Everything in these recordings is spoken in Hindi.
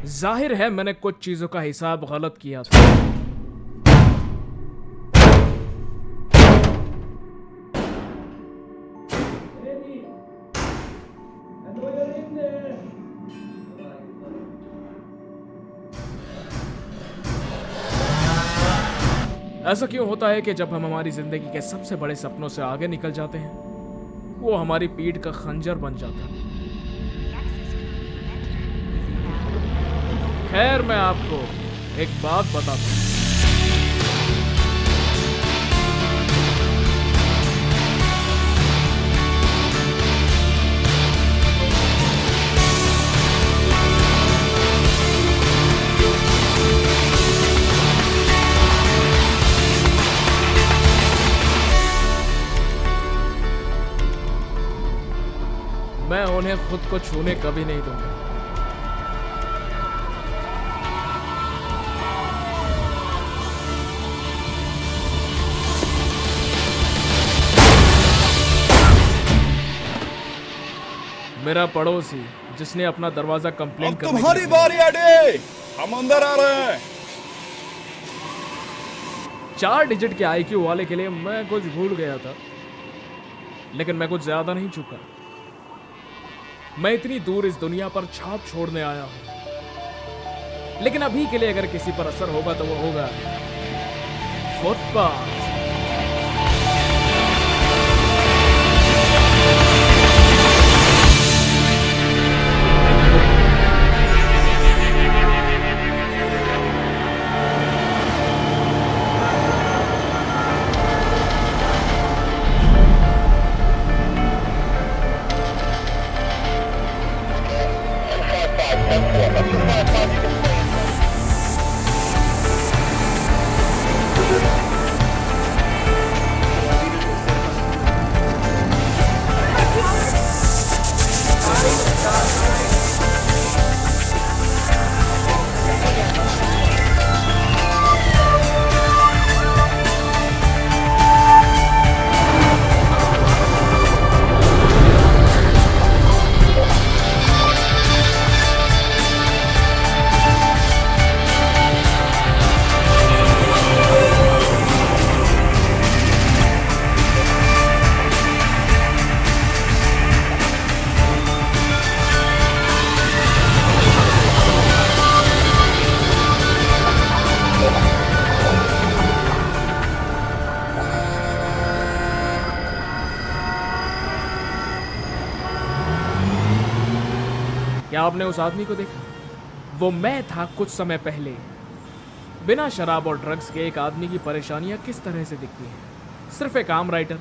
जाहिर है मैंने कुछ चीजों का हिसाब गलत किया था। ऐसा क्यों होता है कि जब हम हमारी जिंदगी के सबसे बड़े सपनों से आगे निकल जाते हैं, वो हमारी पीठ का खंजर बन जाता है। खैर, मैं आपको एक बात बताता हूं। मैं उन्हें खुद को छूने कभी नहीं दूंगा। मेरा पड़ोसी जिसने अपना दरवाजा कंप्लेन करने तुम्हारी बारी एडी, हम अंदर आ रहे हैं। 4 डिजिट के आईक्यू वाले के लिए मैं कुछ भूल गया था, लेकिन मैं कुछ ज्यादा नहीं चुका। मैं इतनी दूर इस दुनिया पर छाप छोड़ने आया हूं, लेकिन अभी के लिए अगर किसी पर असर होगा तो वो होगा फुटपाथ। क्या आपने उस आदमी को देखा? वो मैं था कुछ समय पहले। बिना शराब और ड्रग्स के एक आदमी की परेशानियां किस तरह से दिखती हैं। सिर्फ एक आम राइटर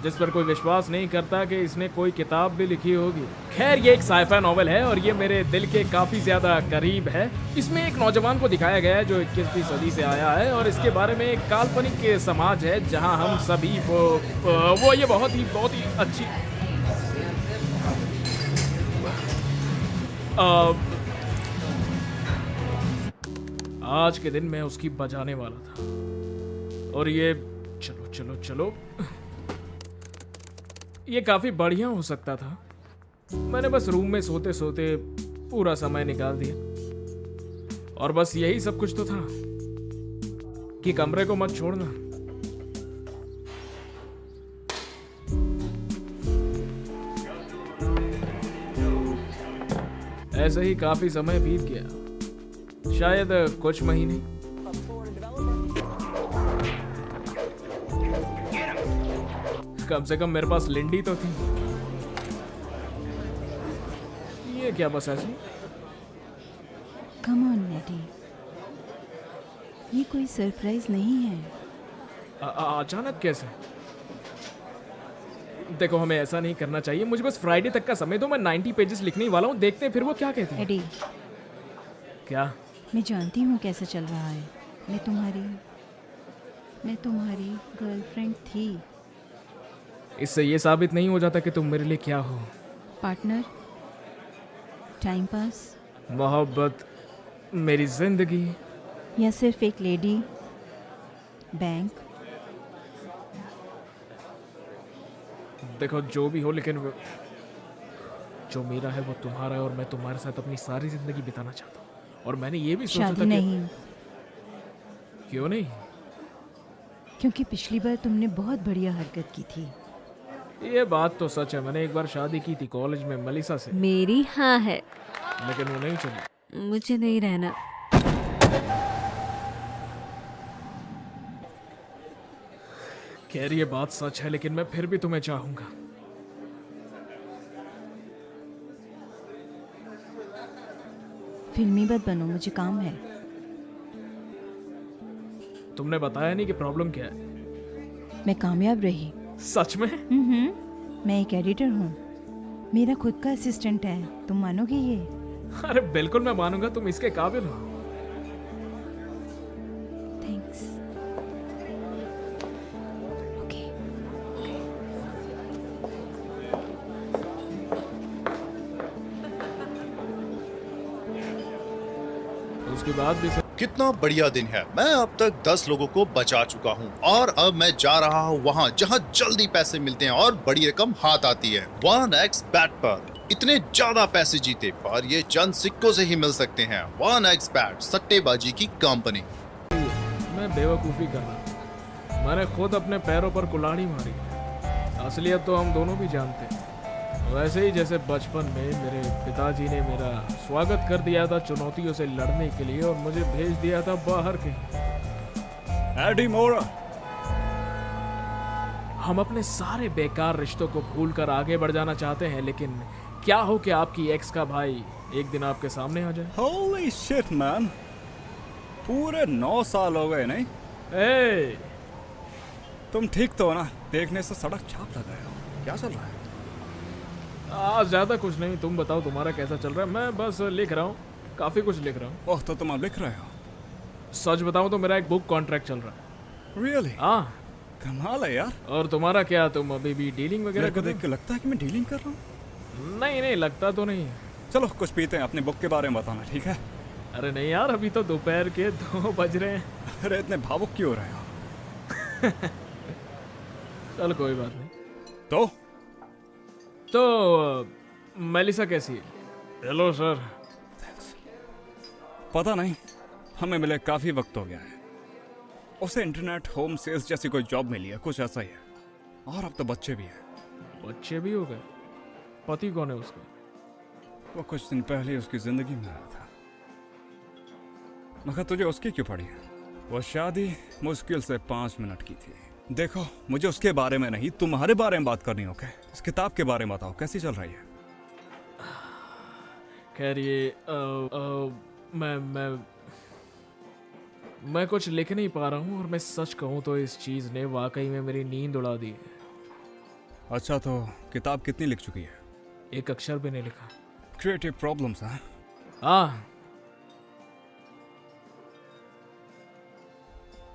जिस पर कोई विश्वास नहीं करता कि इसने कोई किताब भी लिखी होगी। खैर, ये एक साइफाई नॉवेल है और ये मेरे दिल के काफी ज्यादा करीब है। इसमें एक नौजवान को दिखाया गया है जो 21वीं सदी से आया है और इसके बारे में एक काल्पनिक समाज है जहां हम सभी ये बहुत ही अच्छी आज के दिन मैं उसकी बजाने वाला था और ये चलो चलो चलो ये काफी बढ़िया हो सकता था। मैंने बस रूम में सोते सोते पूरा समय निकाल दिया और बस यही सब कुछ तो था कि कमरे को मत छोड़ना। ऐसे ही काफी समय बीत गया, शायद कुछ महीने। कम से कम मेरे पास लिंडी तो थी। ये क्या बस ऐसे? कम ऑन नेटी, ये कोई सरप्राइज नहीं है। अचानक कैसे? देखो, हमें ऐसा नहीं करना चाहिए। मुझे बस फ्राइडे तक का समय दो। मैं 90 पेजेस लिखने वाला हूँ, देखते हैं फिर वो क्या कहते हैं। एडी, क्या? मैं जानती हूँ कैसा चल रहा है। मैं तुम्हारी गर्लफ्रेंड थी। इससे ये साबित नहीं हो जाता कि तुम मेरे लिए क्या हो। पार्टनर, टाइम पास, मोहब्बत, मेरी जिंदगी, या सिर्फ एक लेडी, बैंक। देखो, जो भी हो, लेकिन जो मेरा है वो तुम्हारा है और मैं तुम्हारे साथ अपनी सारी जिंदगी बिताना चाहता हूँ। और मैंने ये भी सोचा था शादी कि नहीं, क्यों नहीं। क्योंकि पिछली बार तुमने बहुत बढ़िया हरकत की थी। ये बात तो सच है, मैंने एक बार शादी की थी कॉलेज में मलिसा से, मेरी हाँ है, लेकिन वो नहीं चली। मुझे नहीं रहना। खैर ये बात सच है, लेकिन मैं फिर भी तुम्हें चाहूंगा। फिल्मी मत बनो, मुझे काम है। तुमने बताया नहीं कि प्रॉब्लम क्या है। मैं कामयाब रही। सच में? मैं एक एडिटर हूँ, मेरा खुद का असिस्टेंट है। तुम मानोगे ये? अरे बिल्कुल मैं मानूंगा, तुम इसके काबिल हो। थैंक्स। ओके। उसके बाद भी कितना बढ़िया दिन है। मैं अब तक 10 लोगों को बचा चुका हूँ और अब मैं जा रहा हूँ वहाँ जहाँ जल्दी पैसे मिलते हैं और बड़ी रकम हाथ आती है। 1x बैट पर इतने ज्यादा पैसे जीते पर ये चंद सिक्कों से ही मिल सकते हैं। 1x बैट सट्टेबाजी की कंपनी। मैं बेवकूफ़ी कर रहा हूँ। मैंने खुद अपने पैरों पर कुल्हाड़ी मारी। असलियत तो हम दोनों भी जानते हैं। वैसे ही जैसे बचपन में मेरे पिताजी ने मेरा स्वागत कर दिया था चुनौतियों से लड़ने के लिए और मुझे भेज दिया था बाहर के। एडी मोरा, हम अपने सारे बेकार रिश्तों को भूलकर आगे बढ़ जाना चाहते हैं, लेकिन क्या हो कि आपकी एक्स का भाई एक दिन आपके सामने आ जाए। होली शिट मैन, पूरे 9 साल हो गए नहीं? ए, तुम ठीक तो हो ना? देखने से सड़क छाप लग रहे हो। क्या चल रहा है? आज ज्यादा कुछ नहीं, तुम बताओ तुम्हारा कैसा चल रहा है। मैं बस लिख रहा हूँ, काफी कुछ लिख रहा हूँ। ओह, तो तुम अब लिख रहे हो? सच बताऊँ तो मेरा एक बुक कॉन्ट्रैक्ट चल रहा है। रियली? हाँ। कमाल है यार। और तुम्हारा क्या, तुम अभी भी डीलिंग वगैरह मेरे को कर रहे देख के लगता है कि मैं डीलिंग कर रहा हूँ। हो? नहीं नहीं, लगता तो नहीं है। चलो कुछ पीते हैं, अपने बुक के बारे में बताना, ठीक है? अरे नहीं यार, अभी तो दोपहर के 2 बज रहे हैं। अरे इतने भावुक क्यों हो रहे हो? चल कोई बात नहीं। तो मेलिसा कैसी है? Hello sir. पता नहीं, हमें मिले काफी वक्त हो गया है। उसे इंटरनेट होम सेल्स जैसी कोई जॉब मिली है, कुछ ऐसा ही है। और अब तो बच्चे भी हैं। बच्चे भी हो गए? पति कौन है उसका? वो कुछ दिन पहले ही उसकी जिंदगी में आया था। मगर तुझे उसकी क्यों पड़ी है? वो शादी मुश्किल से 5 मिनट की थी। देखो, मुझे उसके बारे में नहीं, तुम्हारे बारे में बात करनी हो। क्या इस किताब के बारे में बताओ, कैसी चल रही है? खैर ये मैं कुछ लिख नहीं पा रहा हूँ, और मैं सच कहूँ तो इस चीज़ ने वाकई में मेरी नींद उड़ा दी है। अच्छा, तो किताब कितनी लिख चुकी है? एक अक्षर भी नहीं लिखा। क्रिएटिव प्रॉब्लम्स हैं। हाँ,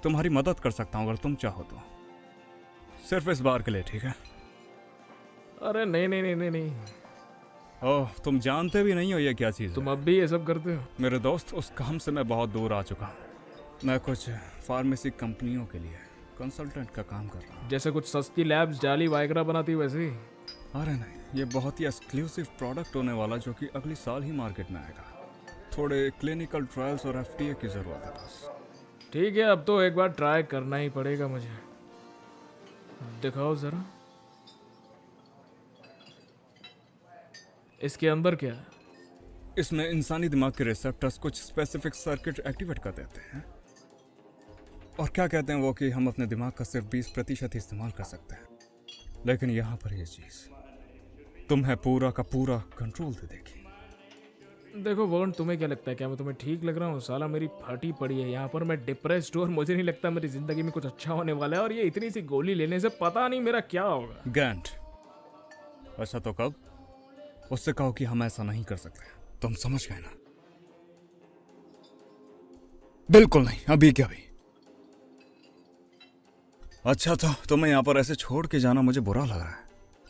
तुम्हारी मदद कर सकता हूँ अगर तुम चाहो तो, सिर्फ इस बार के लिए, ठीक है? अरे नहीं नहीं नहीं नहीं नहीं, ओह, तुम जानते भी नहीं हो ये क्या चीज़ है। तुम अब भी ये सब करते हो? मेरे दोस्त, उस काम से मैं बहुत दूर आ चुका हूँ। मैं कुछ फार्मेसी कंपनियों के लिए कंसल्टेंट का काम कर रहा हूँ। जैसे कुछ सस्ती लैब्स जाली वाइग्रा बनाती वैसे ही? अरे नहीं, ये बहुत ही एक्सक्लूसिव प्रोडक्ट होने वाला, जो कि अगले साल ही मार्केट में आएगा। थोड़े क्लिनिकल ट्रायल्स और एफडीए की ज़रूरत है बस। ठीक है, अब तो एक बार ट्राई करना ही पड़ेगा मुझे। दिखाओ जरा, इसके अंदर क्या है? इसमें इंसानी दिमाग के रिसेप्टर्स कुछ स्पेसिफिक सर्किट एक्टिवेट कर देते हैं, और क्या कहते हैं वो कि हम अपने दिमाग का सिर्फ 20% इस्तेमाल कर सकते हैं। लेकिन यहाँ पर ये चीज़ तुम्हें पूरा का पूरा कंट्रोल दे देगी। देखो वरुण, तुम्हें क्या लगता है, क्या मैं तुम्हें ठीक लग रहा हूँ? साला मेरी फटी पड़ी है यहाँ पर, मैं डिप्रेस्ड हूँ और मुझे नहीं लगता मेरी जिंदगी में कुछ अच्छा होने वाला है, और ये इतनी सी गोली लेने से पता नहीं मेरा क्या होगा। गैंट, अच्छा तो कब? उससे कहो कि हम ऐसा नहीं कर सकते। तुम समझ गए ना? बिल्कुल नहीं, अभी क्या भी। अच्छा, तो तुम्हें यहाँ पर ऐसे छोड़ के जाना मुझे बुरा लग रहा है,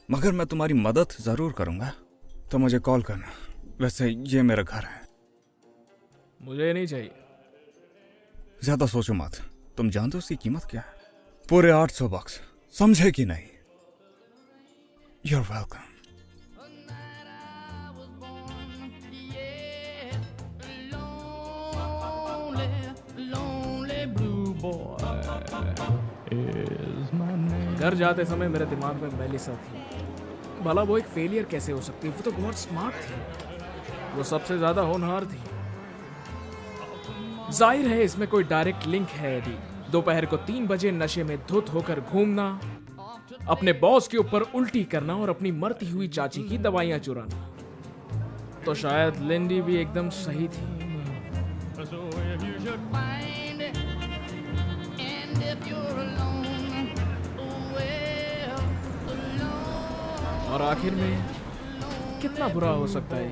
मगर मैं तुम्हारी मदद जरूर करूंगा, तो मुझे कॉल करना। वैसे ये मेरा घर है। मुझे नहीं चाहिए। ज्यादा सोचो मत। तुम जानते हो उसकी कीमत क्या है? पूरे $800। समझे कि नहीं? You're welcome. घर जाते समय मेरे दिमाग में मेलिसा थी। भला वो एक फेलियर कैसे हो सकती, वो तो बहुत स्मार्ट थी, वो सबसे ज्यादा होनहार थी। जाहिर है इसमें कोई डायरेक्ट लिंक है। यदि दोपहर को 3 बजे नशे में धुत होकर घूमना, अपने बॉस के ऊपर उल्टी करना और अपनी मरती हुई चाची की दवाइयां चुराना, तो शायद लिंडी भी एकदम सही थी। और आखिर में कितना बुरा हो सकता है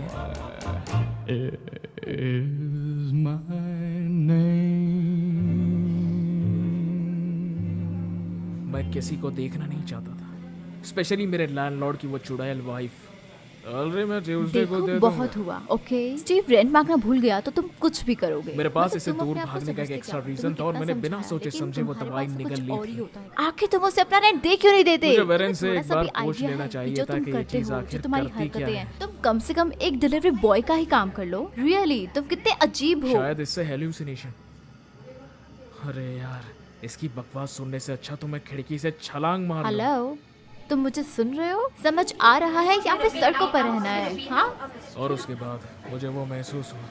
मैं किसी को देखना नहीं चाहता था, स्पेशली मेरे लैंडलॉर्ड की वो चुड़ैल वाइफ। अरे मैं ट्यूसडे को देखो दे बहुत हुआ। ओके स्टीव, रेंट मांगना भूल गया तो तुम कुछ भी करोगे। मेरे पास मतलब इसे तुम दूर अपने आप को भागने का एक समझते एक्स्ट्रा क्या हो? रीजन था और तुम्हें मैंने कितना बिना समझाया, सोचे लेकिन समझे वो तुम्हारे दवाई पास निगल कुछ ली और ही थी। होता है। आखिर तुम उसे अपना रेंट दे क्यों नहीं देते? मुझे वेरेन से थोड़ा एक सा बार भी पूछ idea लेना है कि चाहिए जो था तुम कि ये करते चीज़ हो, आखिर जो तुम्हारी करती क्या हरकतें है। हैं, तुम कम से कम एक डिलीवरी बॉय का ही काम कर लो। रियली तुम कितने अजीब हो। शायद इससे हेल्यूसिनेशन। अरे यार, इसकी बकवास सुनने से अच्छा तो मैं खिड़की से छलांग मार लूं। हेलो, तुम मुझे सुन रहे हो? समझ आ रहा है या फिर सड़कों पर रहना है? हाँ, और उसके बाद मुझे वो महसूस हुआ।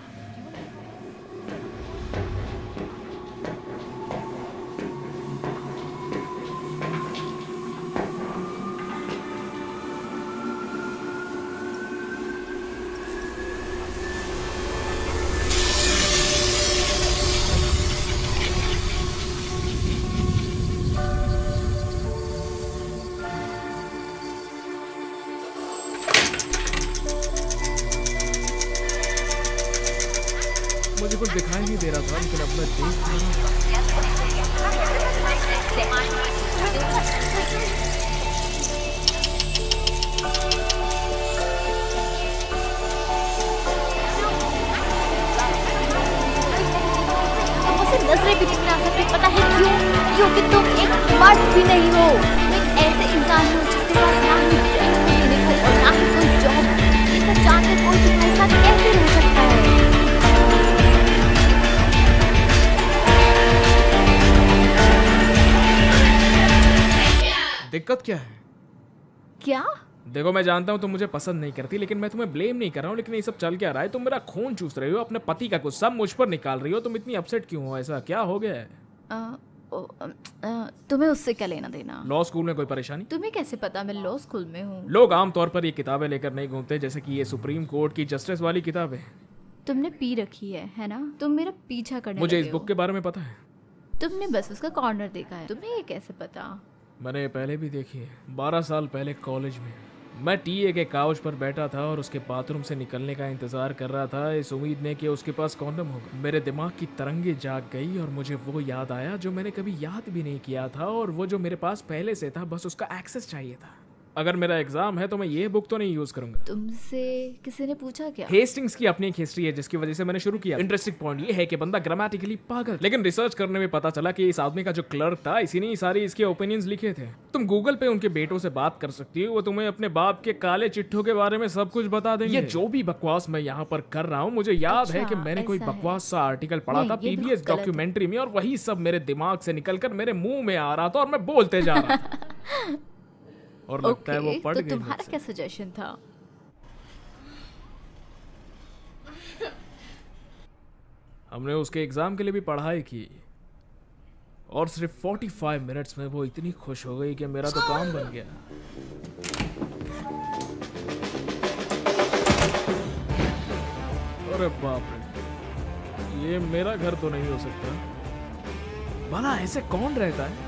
मुझे कुछ दिखाई नहीं दे रहा था, लेकिन अब मैं देख रहा हूं। तुम उसे नजरें भी नहीं बना सकते। पता है क्यों? क्योंकि तुम एक मर्द भी नहीं हो। तुम एक ऐसे इंसान हो जिसके पास ना ही रेंट देने को और ना ही कोई जॉब। इसका जानकर कोई तुम्हारे साथ कैसे रह सकता है? दिक्कत क्या है? क्या? देखो, मैं जानता हूँ तुम मुझे पसंद नहीं करती, लेकिन मैं तुम्हें ब्लेम नहीं कर रहा हूँ। लेकिन ये सब चल क्या रहा है? तुम मेरा खून चूस रही हो, अपने पति का गुस्सा मुझ पर निकाल रही हो। तुम इतनी अपसेट क्यों हो? ऐसा क्या हो गया है? तुम्हें उससे क्या लेना देना? लॉ स्कूल में कोई परेशानी? तुम्हें कैसे पता मैं लॉ स्कूल में हूँ? लोग आमतौर पर ये किताबें लेकर नहीं घूमते, जैसे कि ये सुप्रीम कोर्ट की जस्टिस वाली किताबें। तुमने पी रखी है ना? तुम मेरा पीछा करने मुझे लगे इस बुक हो। के बारे में पता है। तुमने बस उसका कॉर्नर देखा है, तुम्हें ये कैसे पता? मैंने ये पहले भी देखी है। 12 साल पहले कॉलेज में मैं टीए के काउच पर बैठा था और उसके बाथरूम से निकलने का इंतजार कर रहा था, इस उम्मीद में कि उसके पास कॉन्डम होगा। मेरे दिमाग की तरंगे जाग गई और मुझे वो याद आया जो मैंने कभी याद भी नहीं किया था, और वो जो मेरे पास पहले से था, बस उसका एक्सेस चाहिए था। अगर मेरा एग्जाम है तो मैं ये बुक तो नहीं यूज करूंगा। तुमसे किसी ने पूछा क्या? हेस्टिंग्स की अपनी एक हिस्ट्री है जिसकी वजह से मैंने शुरू किया। इंटरेस्टिंग पॉइंट ये है कि बंदा ग्रामेटिकली पागल, लेकिन रिसर्च करने में पता चला कि इस आदमी का जो क्लर्क था, इसी ने सारी इसके ओपिनियंस लिखे थे। तुम गूगल पे उनके बेटों से बात कर सकती हो, वो तुम्हें अपने बाप के काले चिट्ठों के बारे में सब कुछ बता देंगे। ये जो भी बकवास मैं यहाँ पर कर रहा हूँ, मुझे याद है कि मैंने कोई ऐसा है। बकवास सा आर्टिकल पढ़ा नहीं, था ये पीबीएस बिल्कुल गलत है। डॉक्यूमेंट्री में, और वही सब मेरे दिमाग से निकलकर मेरे मुंह में आ रहा था और मैं बोलते जा रहा था। और लगता है वो ओके, पढ़ तो गई तुम्हारा मुझसे। क्या सजेशन था? हमने उसके एग्जाम के लिए भी पढ़ाई की, और सिर्फ 45 मिनट्स में वो इतनी खुश हो गई कि मेरा तो काम बन गया। अरे बाप रे, ये मेरा घर तो नहीं हो सकता। भला ऐसे कौन रहता है?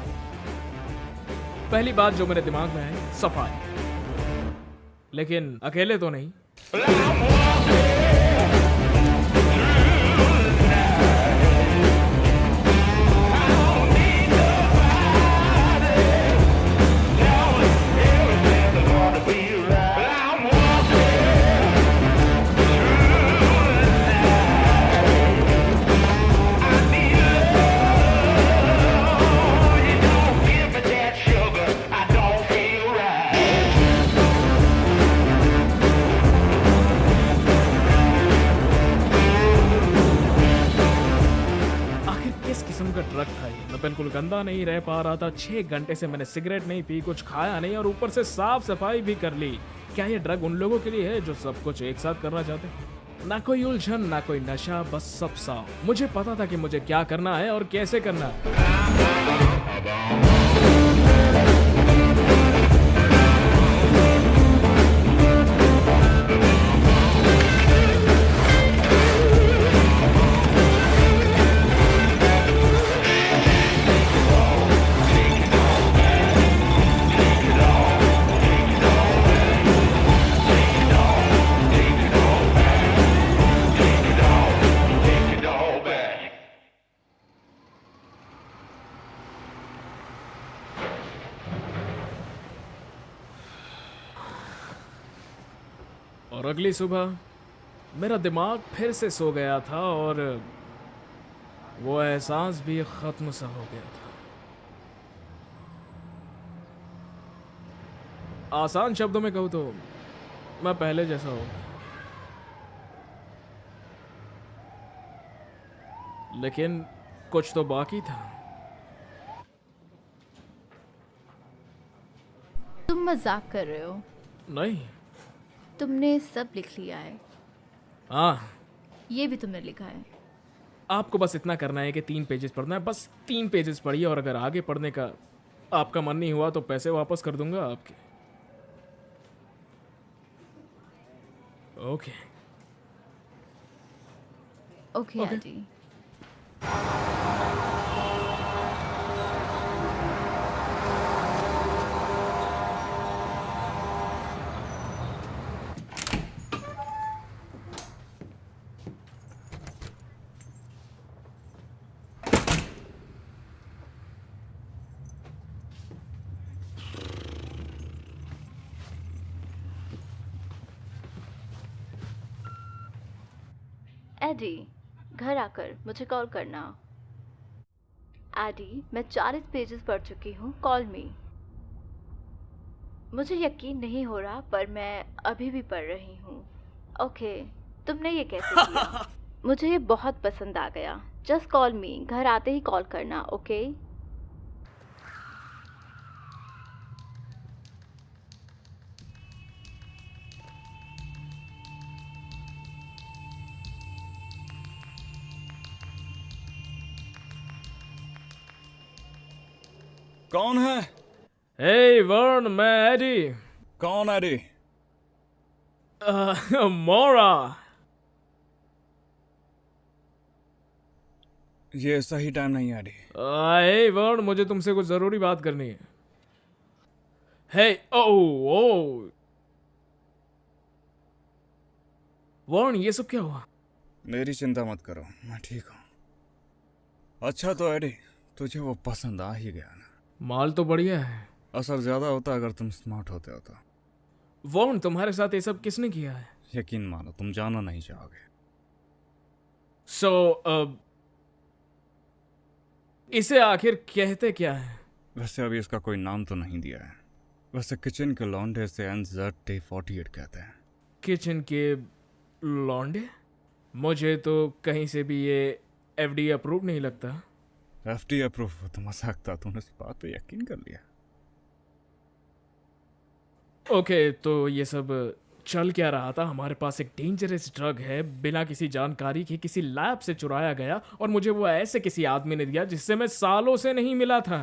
पहली बात जो मेरे दिमाग में है, सफाई। लेकिन अकेले तो नहीं। किस्म का ड्रग था ये। मैं बिल्कुल गंदा नहीं रह पा रहा था। 6 घंटे से मैंने सिगरेट नहीं पी, कुछ खाया नहीं और ऊपर से साफ सफाई भी कर ली। क्या ये ड्रग उन लोगों के लिए है जो सब कुछ एक साथ करना चाहते हैं? ना कोई उलझन, ना कोई नशा, बस सब साफ। मुझे पता था कि मुझे क्या करना है और कैसे करना है। और अगली सुबह मेरा दिमाग फिर से सो गया था और वो एहसास भी खत्म सा हो गया था। आसान शब्दों में कहूँ तो मैं पहले जैसा हो गया, लेकिन कुछ तो बाकी था। तुम मजाक कर रहे हो? नहीं। तुमने सब लिख लिया है? हाँ, ये भी तुमने लिखा है? आपको बस इतना करना है कि 3 पेजेस पढ़ना है, बस 3 पेजेस पढ़िए और अगर आगे पढ़ने का आपका मन नहीं हुआ तो पैसे वापस कर दूंगा आपके। ओके ओके आदि। एडी, घर आकर मुझे कॉल करना। एडी, मैं 40 पेजेस पढ़ चुकी हूँ, कॉल मी। मुझे यकीन नहीं हो रहा पर मैं अभी भी पढ़ रही हूँ। ओके, तुमने ये कैसे किया? मुझे ये बहुत पसंद आ गया। जस्ट कॉल मी, घर आते ही कॉल करना, ओके? कौन है? हे वर्ण, मैं एडी। कौन है रे? मोरा। ये सही टाइम नहीं है रे। हे वर्ण, मुझे तुमसे कुछ जरूरी बात करनी है। हे ओ वर्ण, ये सब क्या हुआ? मेरी चिंता मत करो, मैं ठीक हूँ। अच्छा तो एडी, तुझे वो पसंद आ ही गया ना? माल तो बढ़िया है। असर ज्यादा होता अगर तुम स्मार्ट होते हो तो। वर्ण, तुम्हारे साथ ये सब किसने किया है? यकीन मानो, तुम जाना नहीं चाहोगे। इसे आखिर कहते क्या है? वैसे अभी इसका कोई नाम तो नहीं दिया है। वैसे किचन के लौंडे से NZ-48 कहते हैं। किचन के लौंडे? मुझे तो कहीं से भी ये FDA अप्रूव नहीं लगता। FD अप्रूव तो मजाक था, तूने इस बात पे यकीन कर लिया। ओके, तो ये सब चल क्या रहा था? हमारे पास एक डेंजरस ड्रग है, बिना किसी जानकारी के किसी लैब से चुराया गया और मुझे वो ऐसे किसी आदमी ने दिया जिससे मैं सालों से नहीं मिला था।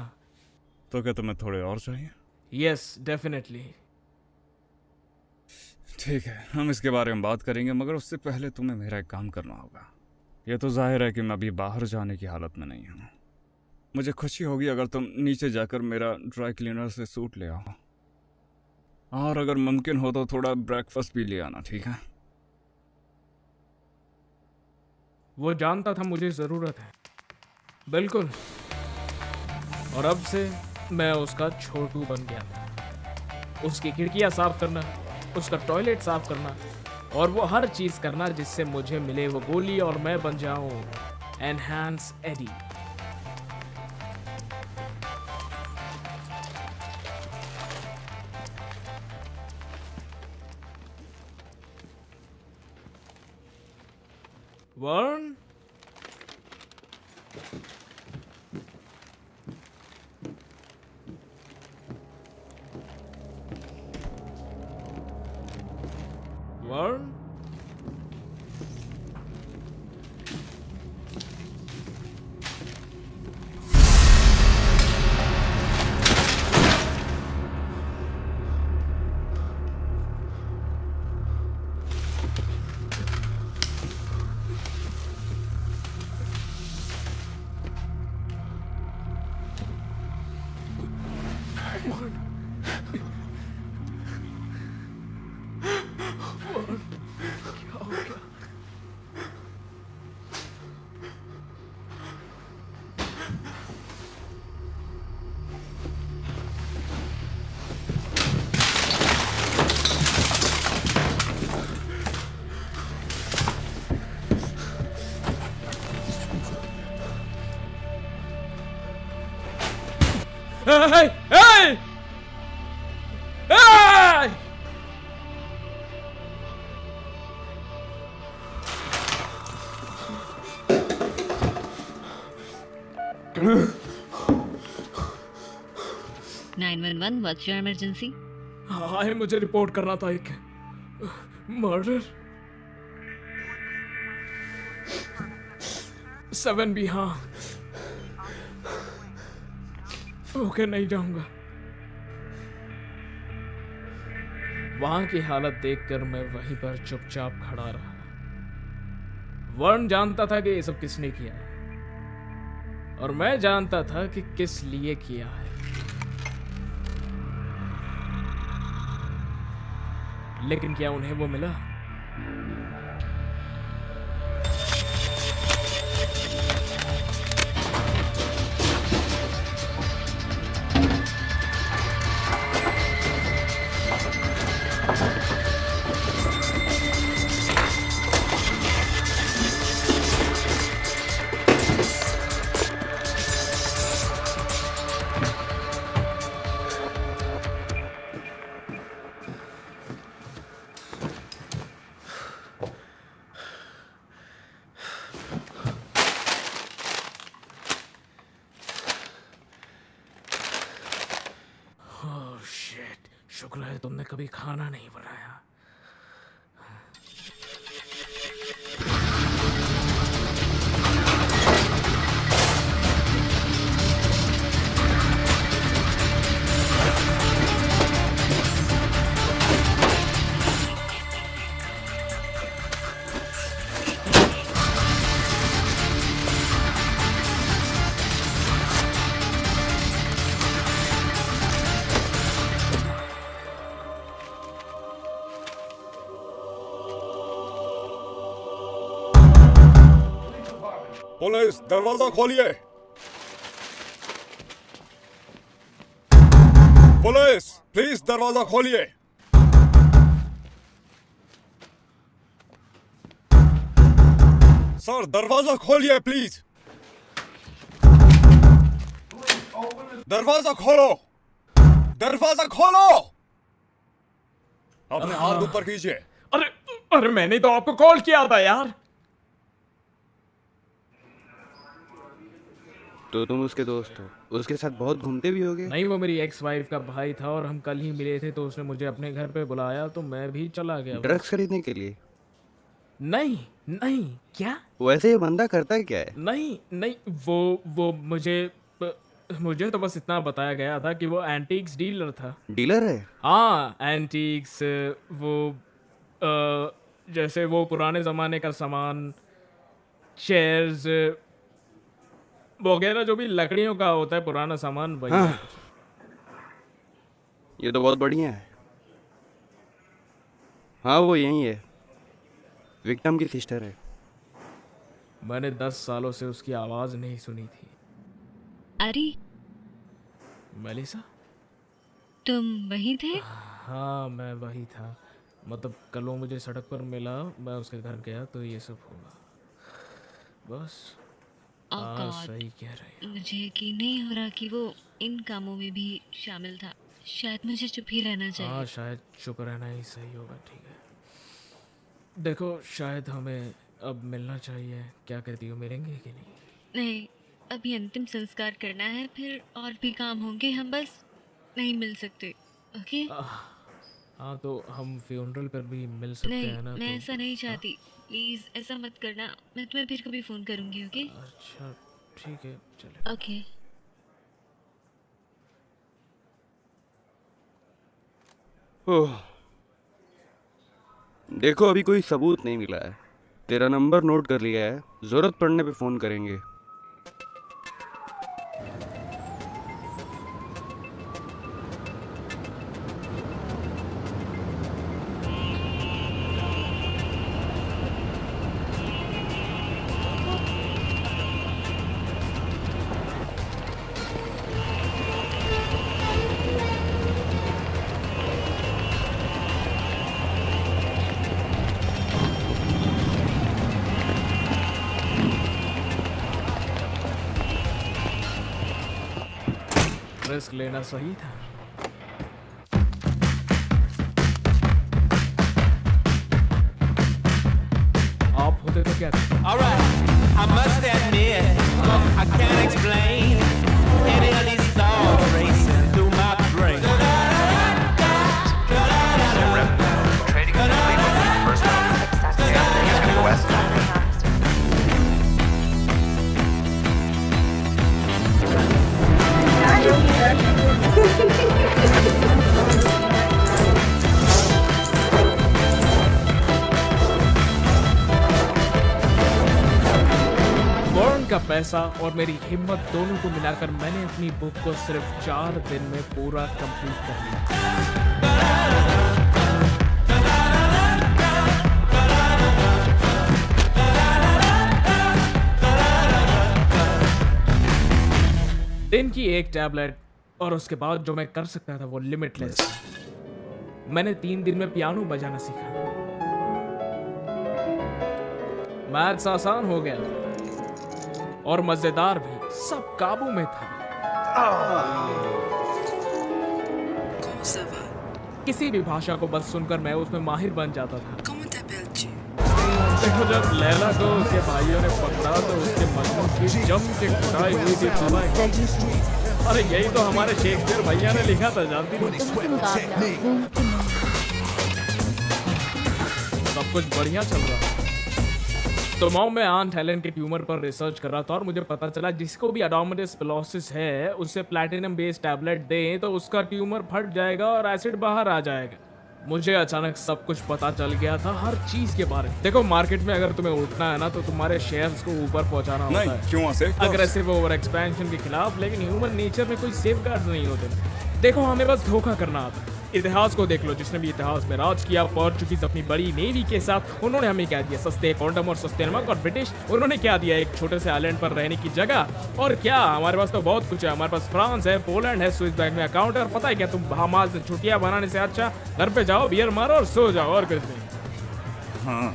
तो क्या तुम्हें थोड़े और चाहिए? Yes, definitely. ठीक है, हम इसके बारे में बात करेंगे, मगर उससे पहले तुम्हें मेरा एक काम करना होगा। यह तो जाहिर है कि मैं अभी बाहर जाने की हालत में नहीं हूँ। मुझे खुशी होगी अगर तुम नीचे जाकर मेरा ड्राई क्लीनर से सूट ले आओ, और अगर मुमकिन हो तो थोड़ा ब्रेकफास्ट भी ले आना, ठीक है? वो जानता था मुझे ज़रूरत है, बिल्कुल। और अब से मैं उसका छोटू बन गया था। उसकी खिड़कियां साफ करना, उसका टॉयलेट साफ करना और वो हर चीज़ करना जिससे मुझे मिले वो गोली और मैं बन जाऊं एनहांस एडी। वर्ण, Varun, hey, hey, hey! What's your emergency? हाय, मुझे रिपोर्ट करना था एक मर्डर। 7B, हाँ। ओके, नहीं जाऊंगा। वहां की हालत देखकर मैं वहीं पर चुपचाप खड़ा रहा। वरुण जानता था कि ये सब किसने किया है, और मैं जानता था कि किस लिए किया है। लेकिन क्या उन्हें वो मिला? शुक्र है तुमने कभी खाना नहीं बनाया। पुलिस, दरवाजा खोलिए। पुलिस, प्लीज दरवाजा खोलिए। सर, दरवाजा खोलिए प्लीज। दरवाजा खोलो, दरवाजा खोलो। अपने हाथ ऊपर कीजिए। अरे अरे, मैंने तो आपको कॉल किया था यार। तो तुम उसके दोस्त हो, उसके साथ बहुत घूमते भी होगे? नहीं, वो मेरी एक्स वाइफ का भाई था और हम कल ही मिले थे, तो उसने मुझे अपने घर पे बुलाया तो मैं भी चला गया। ड्रग्स खरीदने के लिए? नहीं नहीं, क्या? वैसे ये बंदा करता है क्या है? नहीं नहीं, वो मुझे तो बस इतना बताया गया था कि वो एंटीक्स डीलर था। डीलर है? हाँ, एंटीक्स, वो जैसे वो पुराने ज़माने का सामान, चेयर्स वगैरह, जो भी लकड़ियों का होता है पुराना सामान, वही। हाँ। ये तो बहुत बढ़िया है। हाँ, वो यही है, विक्टिम की सिस्टर है। मैंने 10 सालों से उसकी आवाज़ नहीं सुनी थी। अरे, मेलिसा? तुम वहीं थे? हाँ, मैं वही था। मतलब कल वो मुझे सड़क पर मिला, मैं उसके घर गया तो ये सब हुआ। बस। Oh हाँ, God, सही कह रहे हैं। मुझे यकीन नहीं हो रहा कि वो इन कामों में भी शामिल था। शायद मुझे चुप ही रहना हाँ, चाहिए। शायद चुप रहना ही सही होगा। ठीक है, देखो, शायद हमें अब मिलना चाहिए। क्या कहती हो, मिलेंगे कि नहीं? नहीं, अभी अंतिम संस्कार करना है, फिर और भी काम होंगे, हम बस नहीं मिल सकते। ओके? हाँ तो हम फ्यूनरल पर भी मिल सकते नहीं, हैं ना? मैं तो ऐसा नहीं चाहती। प्लीज ऐसा मत करना। मैं तुम्हें फिर कभी फोन करूंगी। ओके अच्छा ठीक है, चले। ओके। ओह, देखो अभी कोई सबूत नहीं मिला है। तेरा नंबर नोट कर लिया है, जरूरत पड़ने पे फोन करेंगे। रिस्क लेना सही था। आप होते तो क्या करते? Alright, I must admit, I can't explain any of these thoughts racing through my brain. Trading in the legal first round. Yeah, he's gonna go west. Warren का पैसा और मेरी हिम्मत दोनों को मिलाकर मैंने अपनी बुक को सिर्फ 4 दिन में पूरा कंप्लीट कर लिया। दिन की एक टैबलेट और उसके बाद जो मैं कर सकता था वो लिमिटलेस। मैंने 3 दिन में पियानो बजाना सीखा। मैथ्स आसान हो गया और मजेदार भी, सब काबू में था। किसी भी भाषा को बस सुनकर मैं उसमें माहिर बन जाता था। देखो जब लैला को उसके भाइयों ने पकड़ा तो उसके मजनू की जम के कुटाई हुई थी तबाही। अरे यही तो हमारे शेक्सपियर भैया ने लिखा था, जानती हो? सब कुछ बढ़िया चल रहा था तो मॉम में आंट हेलेन के ट्यूमर पर रिसर्च कर रहा था और मुझे पता चला जिसको भी एडोमोडस पिलोसिस है उसे प्लैटिनम बेस्ड टैबलेट दें तो उसका ट्यूमर फट जाएगा और एसिड बाहर आ जाएगा। मुझे अचानक सब कुछ पता चल गया था, हर चीज के बारे में। देखो मार्केट में अगर तुम्हें उठना है ना तो तुम्हारे शेयर्स को ऊपर पहुंचाना होता है। क्यों ऐसे? अग्रेसिव ओवर एक्सपेंशन के खिलाफ, लेकिन ह्यूमन नेचर में कोई सेफगार्ड नहीं होते। देखो हमें बस धोखा करना आता है। इतिहास को देख लो, जिसने भी इतिहास में राज किया, पोर्चुगीज अपनी बड़ी नेवी के साथ, उन्होंने हमें क्या दिया? सस्ते कॉन्डम और सस्ते नमक। और ब्रिटिश, उन्होंने क्या दिया? एक छोटे से आइलैंड पर रहने की जगह। और क्या हमारे पास तो बहुत कुछ है। हमारे पास फ्रांस है, पोलैंड है, स्विस बैंक में अकाउंट है। और पता है क्या, तुम बहामास में छुट्टियां बनाने से अच्छा घर पे जाओ, बियर मारो और सो जाओ, और कुछ नहीं। हाँ,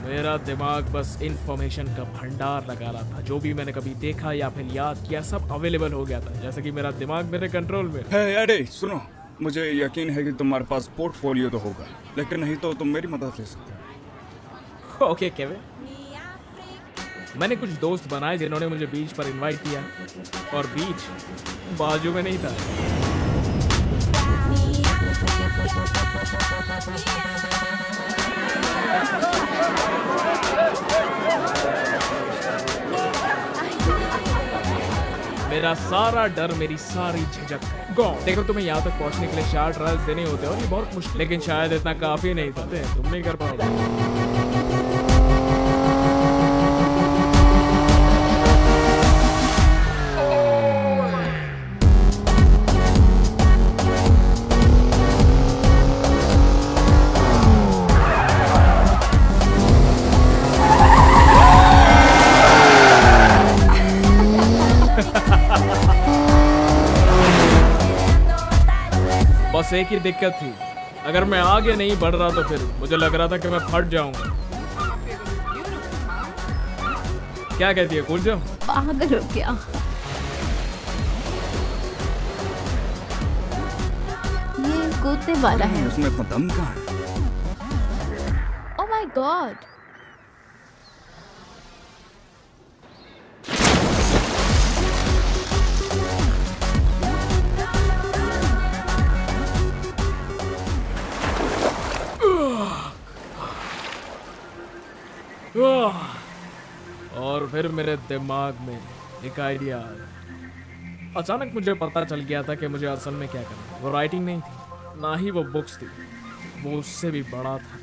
मेरा दिमाग बस इंफॉर्मेशन का भंडार लगा रहा था। जो भी मैंने कभी देखा या फिर याद किया सब अवेलेबल हो गया था, जैसे कि मेरा दिमाग मेरे कंट्रोल में। है एडी, सुनो, मुझे यकीन है कि तुम्हारे पास पोर्टफोलियो तो होगा, लेकिन नहीं तो तुम मेरी मदद ले सकते हो। ओके केविन, मैंने कुछ दोस्त बनाए जिन्होंने मुझे बीच पर इनवाइट किया, और बीच बाजू में नहीं था। मेरा सारा डर, मेरी सारी झिझक गो। देखो तुम्हें यहाँ तक पहुँचने के लिए 4 ट्रायल्स देने होते हैं और ये बहुत मुश्किल, लेकिन शायद इतना काफी नहीं था। तुम नहीं कर पाओगे। बस एक ही दिक्कत थी, अगर मैं आगे नहीं बढ़ रहा तो फिर मुझे लग रहा था कि मैं फट जाऊंगा। क्या कहती है, कूद जाऊं? पागल हो क्या? ये कूदने वाला है। उसमें इतना दम कहाँ है? Oh my God. और फिर मेरे दिमाग में एक आइडिया आया। अचानक मुझे पता चल गया था कि मुझे असल में क्या करना है। वो राइटिंग नहीं थी, ना ही वो बुक्स थी, वो उससे भी बड़ा था।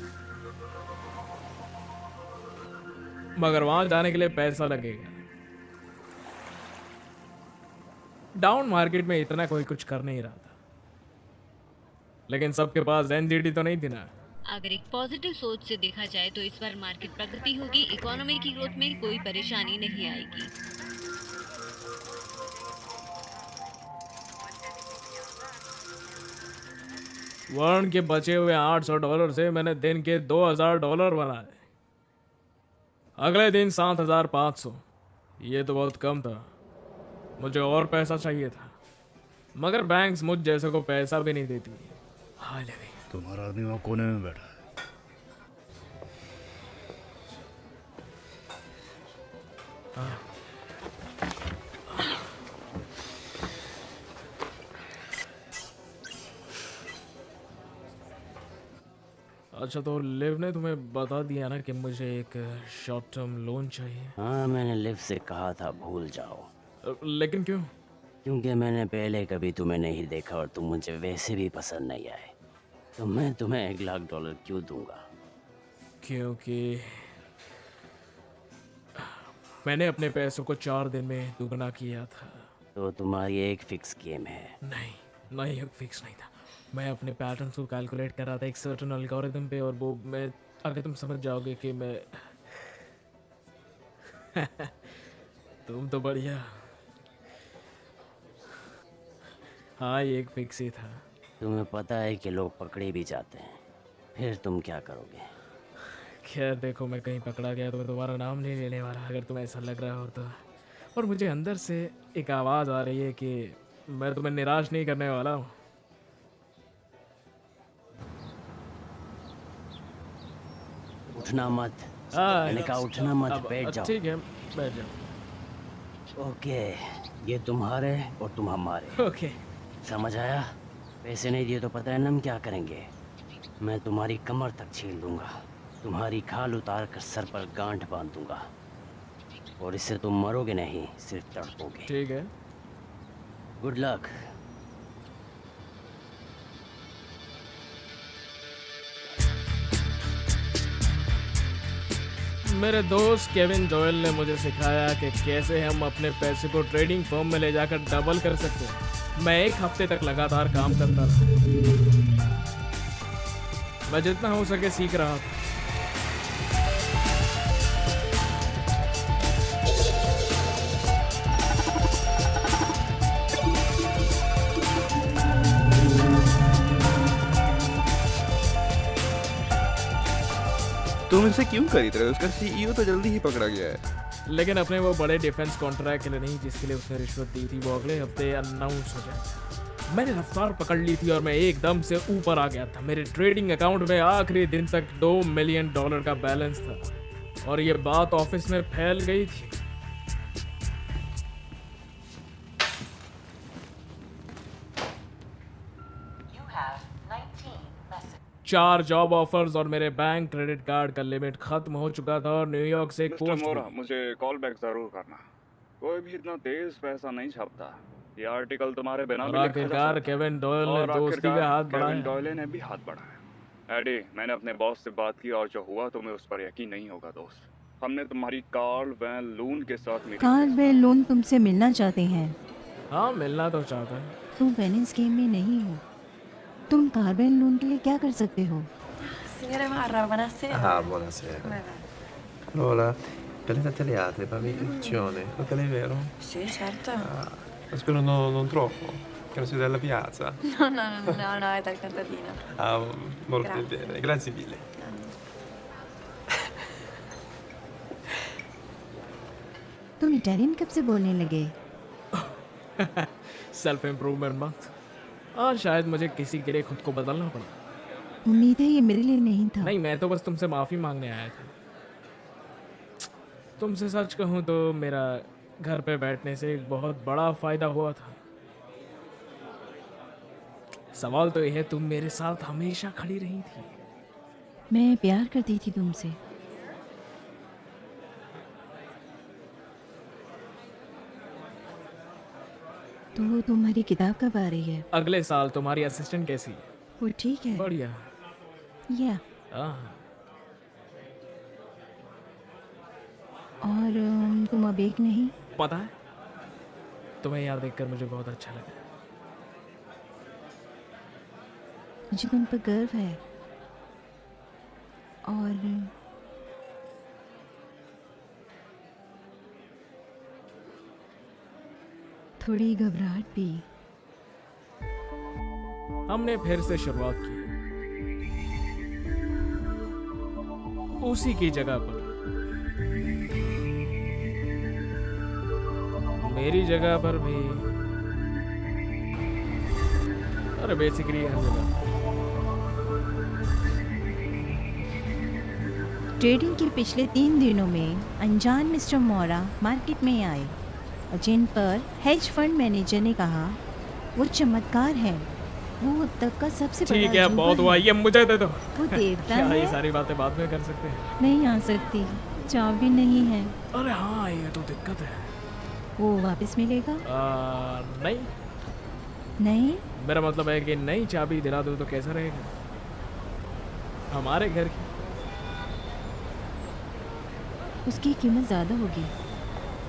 मगर वहां जाने के लिए पैसा लगेगा। डाउन मार्केट में इतना कोई कुछ कर नहीं रहा था, लेकिन सबके पास एनजीडी तो नहीं थी ना। अगर एक पॉजिटिव सोच से देखा जाए तो इस बार मार्केट प्रगति होगी, इकोनॉमी की ग्रोथ में कोई परेशानी नहीं आएगी। वर्ण के बचे हुए $800 से मैंने दिन के $2000 बनाए। अगले दिन 7500। ये तो बहुत कम था, मुझे और पैसा चाहिए था, मगर बैंक्स मुझ जैसे को पैसा भी नहीं देती। हाय लेवी, तुम्हारा आदमी वहाँ कोने में बैठा है। अच्छा, तो लिव ने तुम्हें बता दिया ना कि मुझे एक शॉर्ट टर्म लोन चाहिए? हाँ, मैंने लिव से कहा था भूल जाओ। लेकिन क्यों? क्योंकि मैंने पहले कभी तुम्हें नहीं देखा और तुम मुझे वैसे भी पसंद नहीं आए, तो मैं तुम्हें $1,00,000 क्यों दूंगा? क्योंकि मैंने अपने पैसों को 4 दिन में दुगना किया था। तो तुम्हारी एक फिक्स गेम है। नहीं, एक फिक्स नहीं था। मैं अपने पैटर्न्स को कैलकुलेट कर रहा था एक सर्टेन एल्गोरिथम पे, और वो मैं अगर तुम समझ जाओगे कि मैं तुम तो बढ़िया। हाँ, ये एक फिक्स ही था। तुम्हें पता है कि लोग पकड़े भी जाते हैं, फिर तुम क्या करोगे? खैर देखो, मैं कहीं पकड़ा गया तो मैं तुम्हारा नाम नहीं लेने वाला, अगर तुम्हें ऐसा लग रहा हो तो। और मुझे अंदर से एक आवाज़ आ रही है कि मैं तुम्हें निराश नहीं करने वाला हूँ। उठना मत। मैंने कहा उठना मत, बैठ जाओ। ठीक है, बैठ जाओ। ओके, ये तुम्हारे और तुम हमारे। ओके, समझ आया? पैसे नहीं दिए तो पता है ना हम क्या करेंगे? मैं तुम्हारी कमर तक छील दूंगा, तुम्हारी खाल उतार कर सर पर गांठ बांध दूंगा, और इससे तुम मरोगे नहीं, सिर्फ तड़पोगे। ठीक है। Good luck. मेरे दोस्त केविन डॉयल ने मुझे सिखाया कि कैसे हम अपने पैसे को ट्रेडिंग फर्म में ले जाकर डबल कर सकते हैं। मैं 1 हफ्ते तक लगातार काम करता रहा। मैं जितना हो सके सीख रहा था। तुम इसे क्यों खरीद रहे हो? उसका सीईओ तो जल्दी ही पकड़ा गया है। लेकिन अपने वो बड़े डिफेंस कॉन्ट्रैक्ट के लिए नहीं जिसके लिए उसने रिश्वत दी थी, वो अगले हफ्ते अनाउंस हो जाएगा। मैंने रफ्तार पकड़ ली थी और मैं एकदम से ऊपर आ गया था। मेरे ट्रेडिंग अकाउंट में आखिरी दिन तक $2 मिलियन का बैलेंस था, और ये बात ऑफिस में फैल गई थी। You have 19 messages. 4 job offers और मेरे बैंक क्रेडिट कार्ड का लिमिट खत्म हो चुका था, और न्यूयॉर्क से एक मिस्टर पोस्ट मोरा, मुझे कॉल बैक जरूर करना। कोई भी इतना तेज पैसा नहीं छापता। ये आर्टिकल तुम्हारे बिना और भी लिखा जा आखिरकार सकता है। केविन डॉयल ने और दोस्ती आखिरकार का हाथ केविन बढ़ाया। डॉयल ने भी हाथ बढ़ाया। एडी, मैंने अपने बॉस से बात की और जो हुआ तुम्हें उस पर यकीन नहीं होगा दोस्त। हमने तुम्हारी कार्ल वैन लून के साथ मीटिंग कार्ल वैन लून तुमसे मिलना चाहते हैं। हाँ, मिलना तो चाहता है। तुम वेनिस गेम में नहीं हो। तुम कार्ल वैन लून के लिए क्या कर सकते हो? Signore Marra, buonasera. Ah, buonasera. Come va? Lola, belle tagliate, pavimentazione, locale vero? Sì, certo. Ah, spero non troppo, che non siete della piazza. No, è dal contadino. Ah, molto Grazie. bene, grazie mille. तुम इटालियन कब से बोलने लगे? Self improvement month. और शायद मुझे किसी के लिए खुद को बदलना पड़ा। उम्मीद है ये मेरे लिए नहीं था। नहीं, मैं तो बस तुमसे माफ़ी मांगने आया था। तुमसे सच कहूँ तो मेरा घर पे बैठने से एक बहुत बड़ा फ़ायदा हुआ था। सवाल तो यह है, तुम मेरे साथ हमेशा खड़ी रही थी। मैं प्यार करती थी तुमसे। तो तुम्हारी किताब कब आ रही है? अगले साल। तुम्हारी असिस्टेंट कैसी है? वो ठीक है। बढ़िया। या हाँ। और तुम अब एक नहीं? पता है, तुम्हें यार देखकर मुझे बहुत अच्छा लगा। मुझे तुम पर गर्व है और थोड़ी घबराहट भी। हमने फिर से शुरुआत की, उसी की जगह पर। मेरी जगह पर भी। अरे बेसिकली हर जगह। ट्रेडिंग के पिछले 3 दिनों में अनजान मिस्टर मोरा मार्केट में आए और जिन पर हेज फंड मैनेजर ने कहा वो चमत्कार है, वो अब तक का सबसे बड़ा ठीक है, जुआ बहुत हुआ, ये मुझे दे दो। वो देवता क्या है? ये सारी बातें बाद में कर सकते हैं? नहीं आ सकती, चाबी नहीं है। अरे हाँ, ये तो दिक्कत है। वो वापस मिलेगा? नहीं। नहीं? मेरा मतलब है कि नई चाबी दिला दो तो कैसा रहेगा? हमारे घर की। उसकी कीमत ज़्यादा होगी।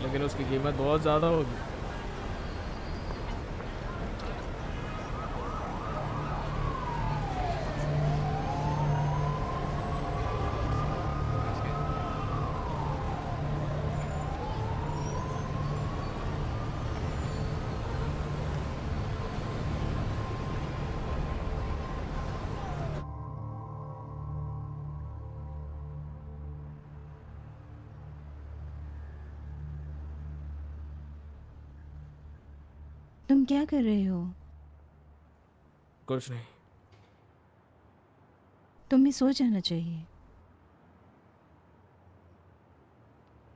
लेकिन उसकी कीमत बहुत ज़्यादा होगी। तुम क्या कर रहे हो? कुछ नहीं। तुम्हें सो जाना चाहिए।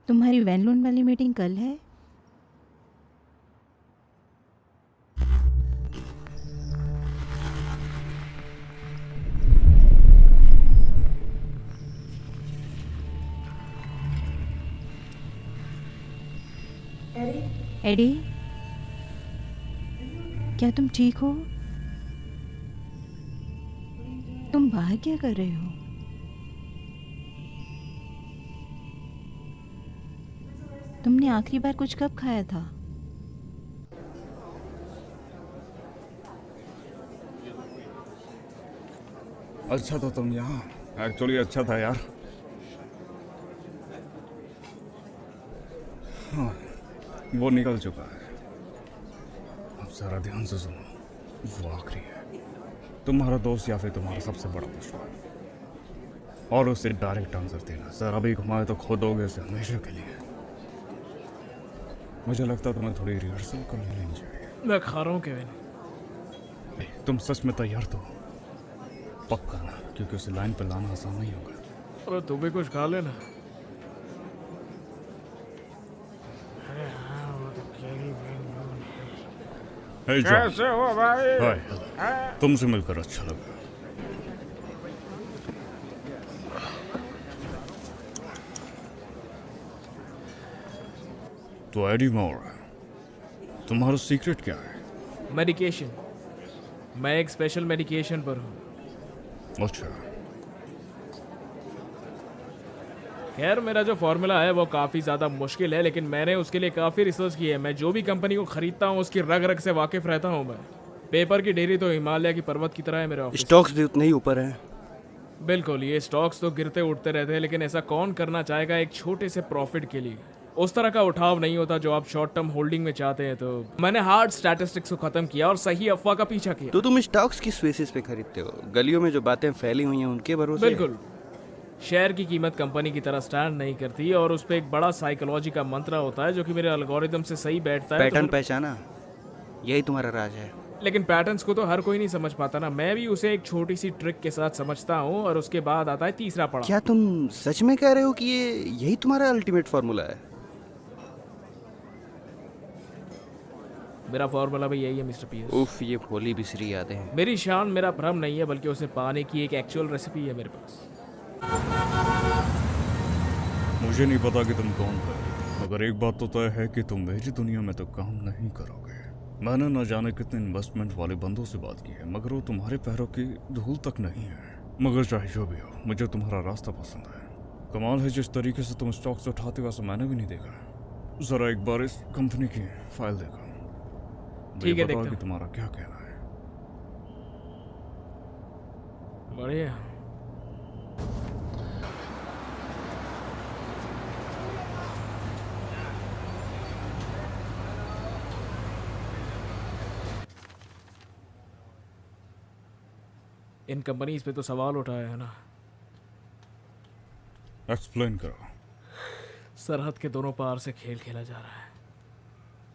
तुम्हारी वैन लोन वाली मीटिंग कल है? एडी, क्या तुम ठीक हो? तुम बाहर क्या कर रहे हो? तुमने आखिरी बार कुछ कब खाया था? अच्छा तो तुम यहाँ, एक्चुअली अच्छा था यार। हाँ, वो निकल चुका है। अब सारा ध्यान से सुनो, वो आखिरी है। तुम्हारा दोस्त या फिर तुम्हारा सबसे बड़ा दुश्मन, और उसे डायरेक्ट आंसर देना। सर अभी घुमाए तो खो दोगे उसे हमेशा के लिए। मुझे लगता है तुम्हें थोड़ी रिहर्सल कर लेनी चाहिए। मैं खा रहा हूँ केविन। तुम सच में तैयार तो पक्का ना, क्योंकि उसे लाइन पर लाना आसान नहीं होगा। अरे तू भी कुछ खा लेना। Hey, John. कैसे हो भाई? हाय, तुमसे मिलकर अच्छा लगा। तो एडी मोर, तुम्हारा सीक्रेट क्या है? मेडिकेशन। मैं एक स्पेशल मेडिकेशन पर हूँ। अच्छा, खैर मेरा जो फॉर्मूला है वो काफ़ी ज़्यादा मुश्किल है, लेकिन मैंने उसके लिए काफ़ी रिसर्च की है। मैं जो भी कंपनी को खरीदता हूँ उसकी रग रग से वाकिफ रहता हूँ मैं। पेपर की डेयरी तो हिमालय की पर्वत की तरह है मेरे ऑफिस। स्टॉक्स भी उतने ही ऊपर हैं। बिल्कुल, ये स्टॉक्स तो गिरते उठते रहते हैं, लेकिन ऐसा कौन करना चाहेगा एक छोटे से प्रॉफिट के लिए? उस तरह का उठाव नहीं होता जो आप शॉर्ट टर्म होल्डिंग में चाहते हैं। तो मैंने हार्ड स्टैटिस्टिक्स को खत्म किया और सही अफवाह का पीछा किया। तो तुम स्टॉक्स किस बेसिस पे खरीदते हो? गलियों में जो बातें फैली हुई हैं उनके भरोसे? बिल्कुल। शेयर की कीमत कंपनी की तरह स्टैंड नहीं करती और उस पर एक बड़ा साइकोलॉजी का मंत्र होता है जो कि मेरे एल्गोरिदम से सही बैठता है। पैटर्न पहचाना, यही तुम्हारा राज है। लेकिन पैटर्न्स को तो हर कोई नहीं समझ पाता ना। मैं भी उसे एक छोटी सी ट्रिक के साथ समझता हूँ और उसके बाद आता है तीसरा पड़ाव। क्या तुम सच में कह रहे हो कि ये यही तुम्हारा अल्टीमेट फॉर्मूला है? मेरा फॉर्मूला भी यही है मिस्टर पीएस। उफ, ये भोली बिसरी यादें हैं। मेरी शान मेरा भ्रम नहीं है, बल्कि उसे पाने की एक एक्चुअल रेसिपी है मेरे पास। मुझे नहीं पता कि तुम कौन हो, मगर एक बात तो तय है कि तुम मेरी दुनिया में तो काम नहीं करोगे। मैंने न जाने कितने इन्वेस्टमेंट वाले बंदों से बात की है, मगर वो तुम्हारे पैरों की धूल तक नहीं है। मगर चाहे जो भी हो, मुझे तुम्हारा रास्ता पसंद है। कमाल है जिस तरीके से तुम स्टॉक्स उठाते हो, वैसे मैंने भी नहीं देखा। जरा एक बार इस कंपनी की फाइल देखो। ठीक है, बताओ देखता कि हूं। तुम्हारा क्या कहना है। बढ़िया। इन कंपनीज पे तो सवाल उठाया है ना। एक्सप्लेन करो। सरहद के दोनों पार से खेल खेला जा रहा है,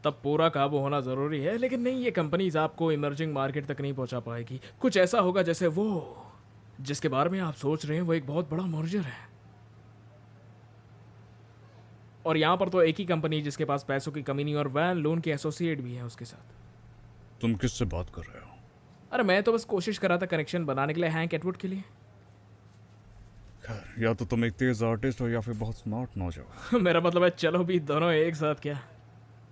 तब पूरा काबू होना जरूरी है। लेकिन नहीं, ये कंपनीज आपको इमर्जिंग मार्केट तक नहीं पहुंचा पाएगी। कुछ ऐसा होगा जैसे वो जिसके बारे में आप सोच रहे हैं, वो एक बहुत बड़ा मर्जर है। और यहां पर तो एक ही कंपनी जिसके पास पैसों की कमी नहीं, और वैन लोन के एसोसिएट भी है उसके साथ। तुम किससे बात कर रहे हो? अरे मैं तो बस कोशिश कर रहा था कनेक्शन बनाने के लिए, हैंक एटवुड के लिए। खैर, या तो तुम एक तेज आर्टिस्ट हो या फिर बहुत स्मार्ट नौजवान। मेरा मतलब है चलो भी दोनों एक साथ। क्या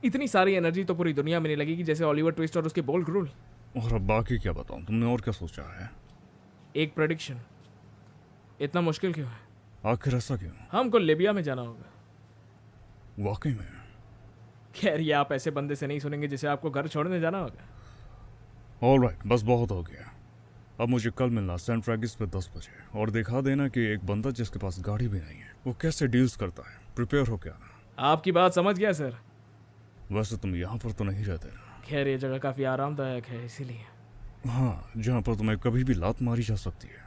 इतनी सारी एनर्जी तो पूरी दुनिया में नहीं लगेगी जैसे ऑलिवर ट्विस्ट और उसके बोल्ड ग्रुल। और अब बाकी क्या बताऊं, तुमने और क्या सोचा है? एक प्रेडिक्शन। इतना मुश्किल क्यों है? आखिर ऐसा क्यों? हमको लिबिया में जाना होगा। वाकई में? खैर, ये आप ऐसे बंदे से नहीं सुनेंगे जिसे आपको घर छोड़ने जाना होगा। ऑलराइट, बस बहुत हो गया। अब मुझे कल मिलना सेंट फ्रैगिस पे 10 बजे, और दिखा देना कि एक बंदा जिसके पास गाड़ी भी नहीं है वो कैसे डील्स करता है। प्रिपेयर हो क्या ना? आपकी बात समझ गया सर। वैसे तुम यहाँ पर तो नहीं रहते ना? खैर, ये जगह काफी आरामदायक है, इसीलिए। हाँ, जहाँ पर तुम्हें कभी भी लात मारी जा सकती है।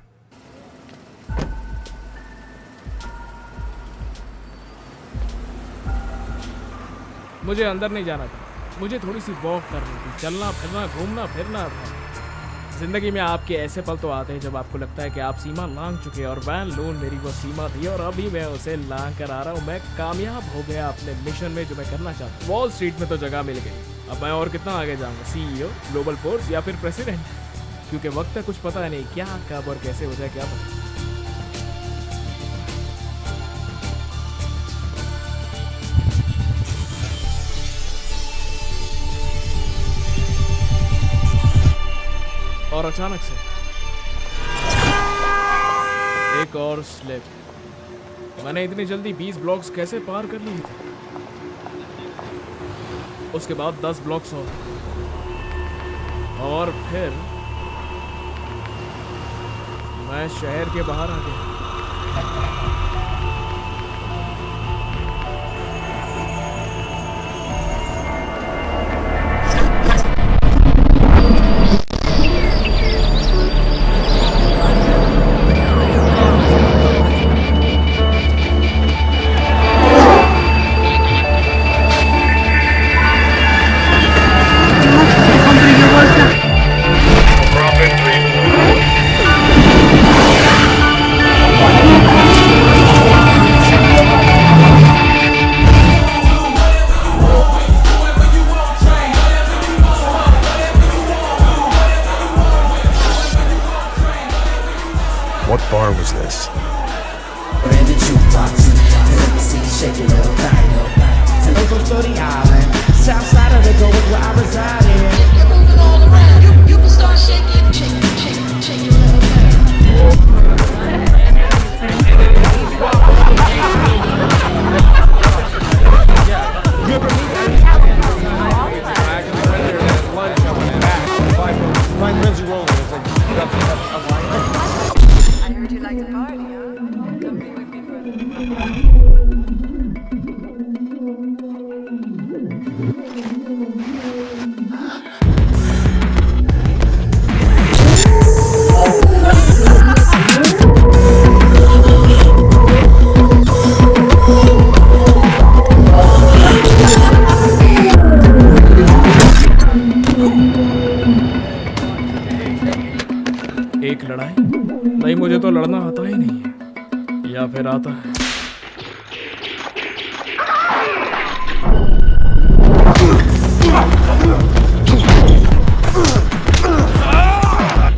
मुझे अंदर नहीं जाना था, मुझे थोड़ी सी वॉक करनी थी। चलना फिरना, घूमना फिरना था। जिंदगी में आपके ऐसे पल तो आते हैं जब आपको लगता है कि आप सीमा लांघ चुके हैं, और वैन लोन मेरी वो सीमा थी, और अभी मैं उसे लांघ कर आ रहा हूँ। मैं कामयाब हो गया अपने मिशन में जो मैं करना चाहता हूँ। वॉल स्ट्रीट में तो जगह मिल गई, अब मैं और कितना आगे जाऊँगा? CEO, ग्लोबल फोर्स या फिर प्रेसिडेंट? क्योंकि वक्त है, कुछ पता नहीं क्या कब और कैसे हो जाए, क्या पता। और अचानक से एक और स्लिप। मैंने इतनी जल्दी 20 ब्लॉक्स कैसे पार कर लिए थे? उसके बाद 10 ब्लॉक्स और फिर मैं शहर के बाहर आ गया। What bar was this? We're in the jukebox. Let me see you shake your little body. Local Story Island, south side of the go is where I reside in. You're moving all around. You can start shaking, shake your little I heard you like to party, huh? Come be with me for एक लड़ाई? नहीं, मुझे तो लड़ना आता ही नहीं है, या फिर आता है।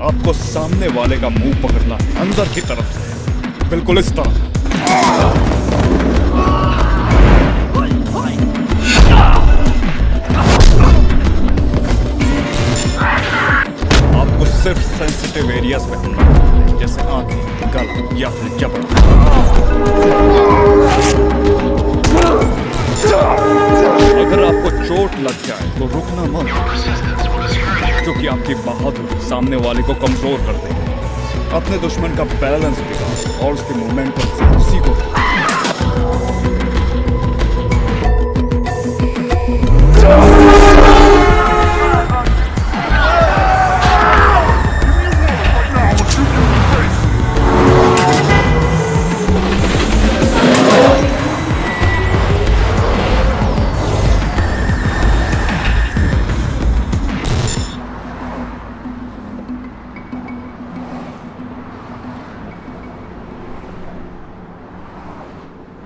आपको सामने वाले का मुंह पकड़ना है, अंदर की तरफ से, बिल्कुल इस तरह। एरियाज पे हमला करते हैं, जैसे आंखें, गला या फिर जबड़ा। अगर आपको चोट लग जाए तो रुकना मत, क्योंकि आपकी बहादुरी सामने वाले को कमजोर कर देगी। अपने दुश्मन का बैलेंस बिगाड़ और उसके मोमेंटम से उसी को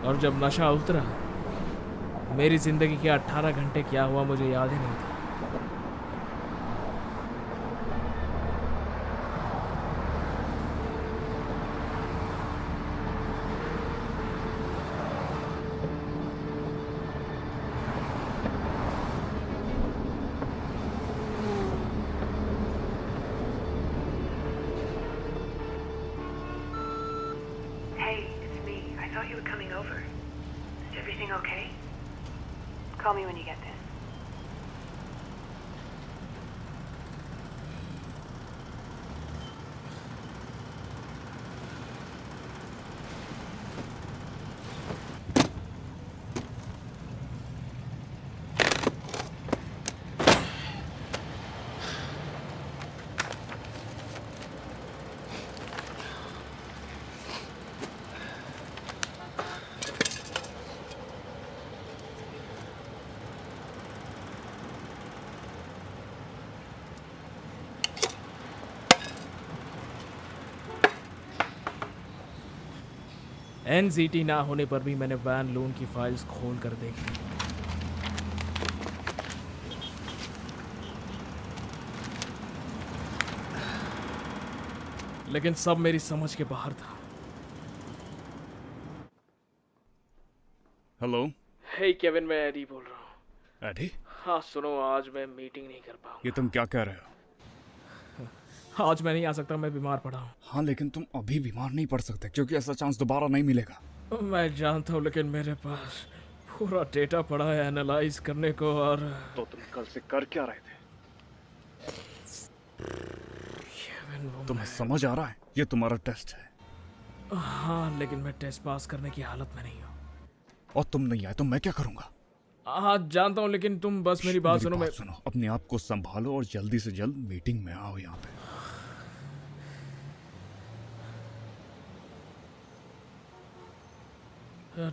और जब नशा उतरा, मेरी जिंदगी के 18 घंटे क्या हुआ मुझे याद ही नहीं था। Hey, it's me. I thought you were coming over. Is everything okay? Call me when you get there. NGT ना होने पर भी मैंने वैन लोन की फाइल्स खोल कर देखी। लेकिन सब मेरी समझ के बाहर था। हेलो। हे केविन, मैं एडी बोल रहा हूँ। एडी? हाँ सुनो, आज मैं मीटिंग नहीं कर पाऊंगा। ये तुम क्या कह रहे हो? आज मैं नहीं आ सकता, मैं बीमार पड़ा हूँ। हाँ, लेकिन तुम अभी बीमार नहीं पड़ सकते, क्योंकि ऐसा चांस दोबारा नहीं मिलेगा। मैं जानता हूँ, लेकिन मेरे पास पूरा डेटा पड़ा है एनालाइज करने को। और तो तुम कल से कर क्या रहे थे? तुम्हें समझ आ रहा है? ये तुम्हारा टेस्ट है। हाँ, लेकिन मैं टेस्ट पास करने की हालत में नहीं हूँ। और तुम नहीं आए तो मैं क्या करूँगा? हाँ जानता हूँ, लेकिन तुम बस मेरी बात सुनो। सुनो, अपने आप को संभालो और जल्दी से जल्द मीटिंग में आओ यहाँ पे।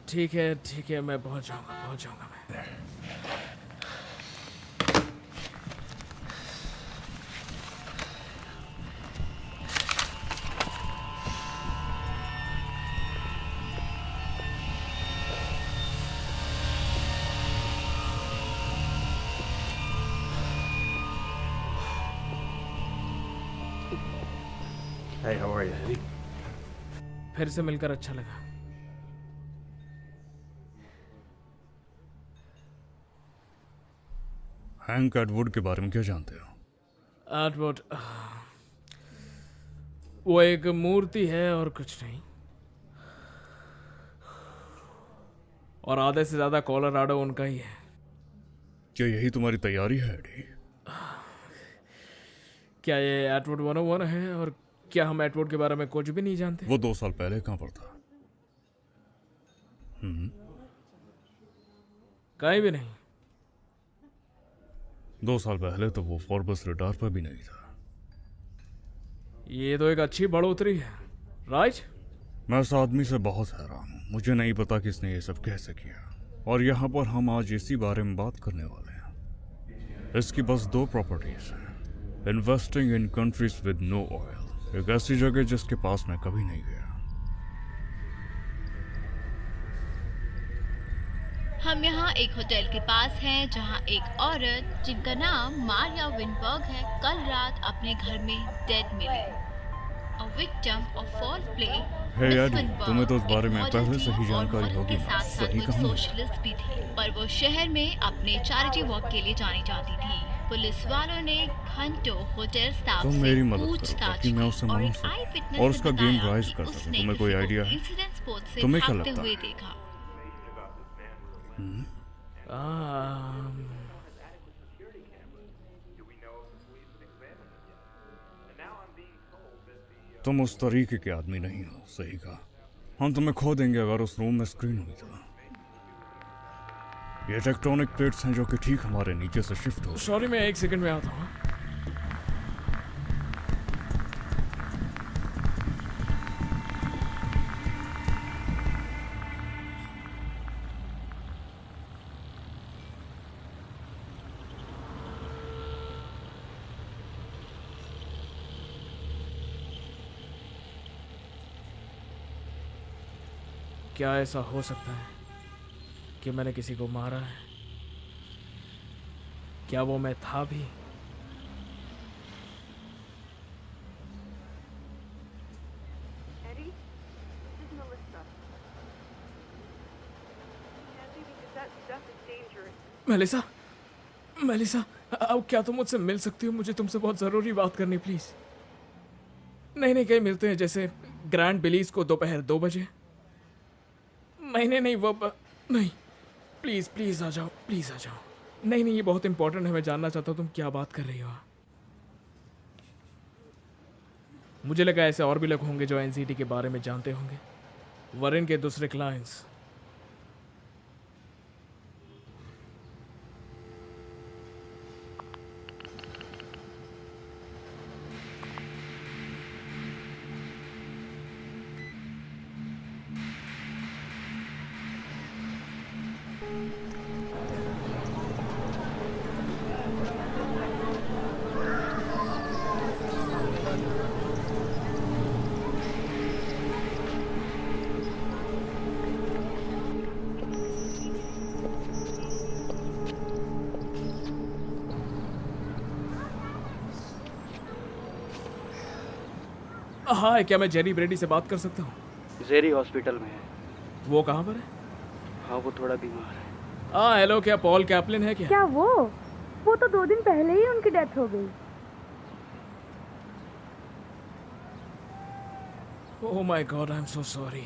ठीक है, मैं पहुँच जाऊँगा मैं। Hey, how are you? फिर से मिलकर अच्छा लगा। हैंक एडवुड के बारे में क्या जानते हो? एडवर्ड, वो एक मूर्ति है और कुछ नहीं। और आधे से ज्यादा कोलोराडो उनका ही है। क्या यही तुम्हारी तैयारी है एडी? क्या ये एडवर्ड 101 है? और क्या हम एडवर्ड के बारे में कुछ भी नहीं जानते? वो 2 साल पहले कहाँ पर था? कहीं भी नहीं। 2 साल पहले तो वो फोर्ब्स रडार पर भी नहीं था। ये तो एक अच्छी बढ़ोतरी है, राइट? मैं इस आदमी से बहुत हैरान हूँ। मुझे नहीं पता किसने ये सब कैसे किया। और यहाँ पर हम आज इसी बारे में बात करने वाले हैं। इसकी बस 2 प्रॉपर्टीज हैं। Investing in countries with no oil, एक ऐसी जगह जिसके पास मैं कभी नहीं गया। हम यहाँ एक होटल के पास हैं जहाँ एक औरत जिनका नाम मारिया विनबर्ग है कल रात अपने घर में डेड मिली। A victim of foul play hey miss यार, विनबर्ग तुम्हें तो इस बारे में एक पहले मॉडल से ही थी और जानकारी मॉडल होगी के ना। साथ साथ सही वो कहा ना? सोशलिस्ट भी थी, पर वो शहर में अपने चैरिटी वॉक के लिए जानी जाती थी। पुलिस वालों ने घंटों होटल स्टाफ तुम से मेरी मदद करो पूछताछ ताकि मैं की उसे और मना एक आई सकूं विटनेस और ने उसका गेम बताया राइज कि कर सकूं। उसने तुम्हें कोई किसी को आइडिया है? इंसिडेंट स्पॉट से तुम्हें क्या भागते लगता हुए है? देखा। आम, तुम उस तरीके के आदमी नहीं हो। सही कहा। हम तुम्हें खो देंगे अगर उस रूम में स्क्रीन हुई तो। ये टेक्टोनिक प्लेट्स हैं जो कि ठीक हमारे नीचे से शिफ्ट हो। सॉरी, मैं 1 सेकंड में आता हूँ। क्या ऐसा हो सकता है कि मैंने किसी को मारा है? क्या वो मैं था भी? Eddie, this is Melissa. Can't leave because that stuff is dangerous. Melissa, Melissa, अब क्या तुम मुझसे मिल सकती हो? मुझे तुमसे बहुत ज़रूरी बात करनी, प्लीज़। नहीं, कहीं मिलते हैं, जैसे ग्रैंड बिलीज को दोपहर 2 बजे। नहीं, नहीं, प्लीज़ आ जाओ, प्लीज़ आ जाओ। नहीं, ये बहुत इंपॉर्टेंट है। मैं जानना चाहता हूँ तुम क्या बात कर रही हो। मुझे लगा ऐसे और भी लोग होंगे जो एनसीटी के बारे में जानते होंगे। वरिन के दूसरे क्लाइंट्स। हाँ, क्या मैं जेरी ब्रेडी से बात कर सकता हूँ? जेरी हॉस्पिटल में है। वो कहाँ पर है? हाँ, वो थोड़ा बीमार है। हाँ, हेलो, क्या पॉल कैपलिन है क्या? क्या वो तो 2 दिन पहले ही उनकी डेथ हो गई। Oh my God, I am so sorry.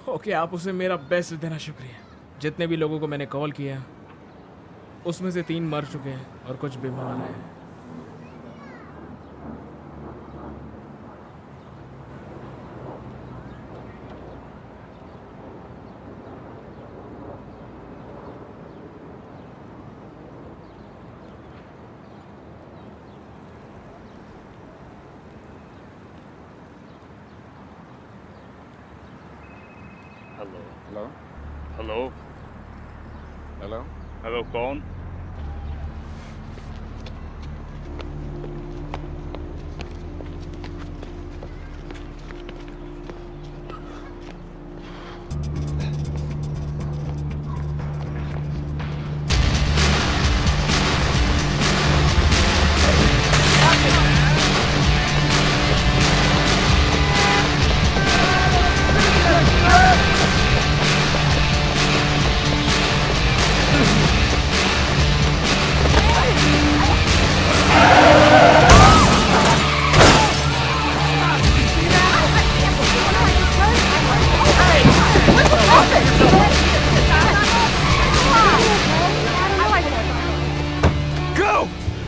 Okay, आप उसे मेरा बेस्ट देना। शुक्रिया। जितने भी लोगों को मैंने कॉल किया उसमें से 3 मर चुके हैं और कुछ बीमार हैं। हेलो हेलो हेलो हेलो, कौन?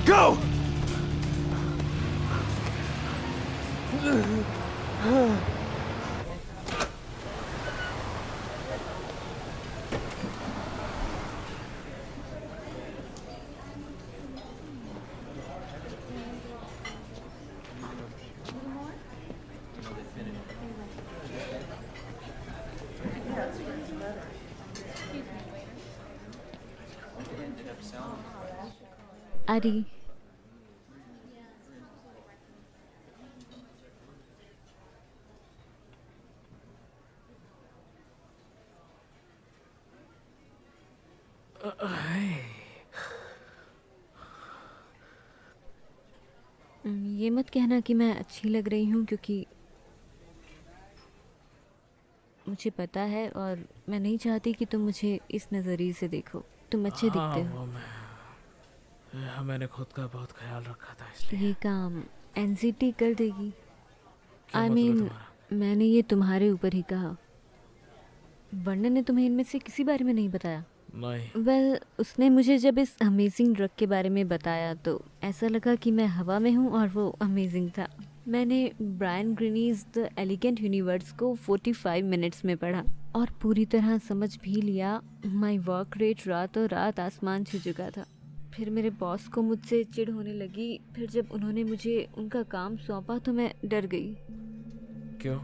Go! अरे ये मत कहना कि मैं अच्छी लग रही हूँ, क्योंकि मुझे पता है और मैं नहीं चाहती कि तुम मुझे इस नज़रिए से देखो। तुम अच्छे दिखते हो। मैंने खुद का बहुत ख्याल रखा था, इसलिए। ये काम एंजाइटी कर देगी। I mean, मैंने ये तुम्हारे ऊपर ही कहा। वर्णन ने तुम्हें इनमें से किसी बारे में नहीं बताया? नहीं। वेल, उसने मुझे जब इस अमेजिंग ड्रग के बारे में बताया तो ऐसा लगा कि मैं हवा में हूँ और वो अमेजिंग था। मैंने Brian Greene's the elegant universe को 45 मिनट्स में पढ़ा और पूरी तरह समझ भी लिया। माई वर्क रेट रातों रात आसमान छू चुका था। फिर मेरे बॉस को मुझसे चिढ़ होने लगी। फिर जब उन्होंने मुझे उनका काम सौंपा तो मैं डर गई। क्यों?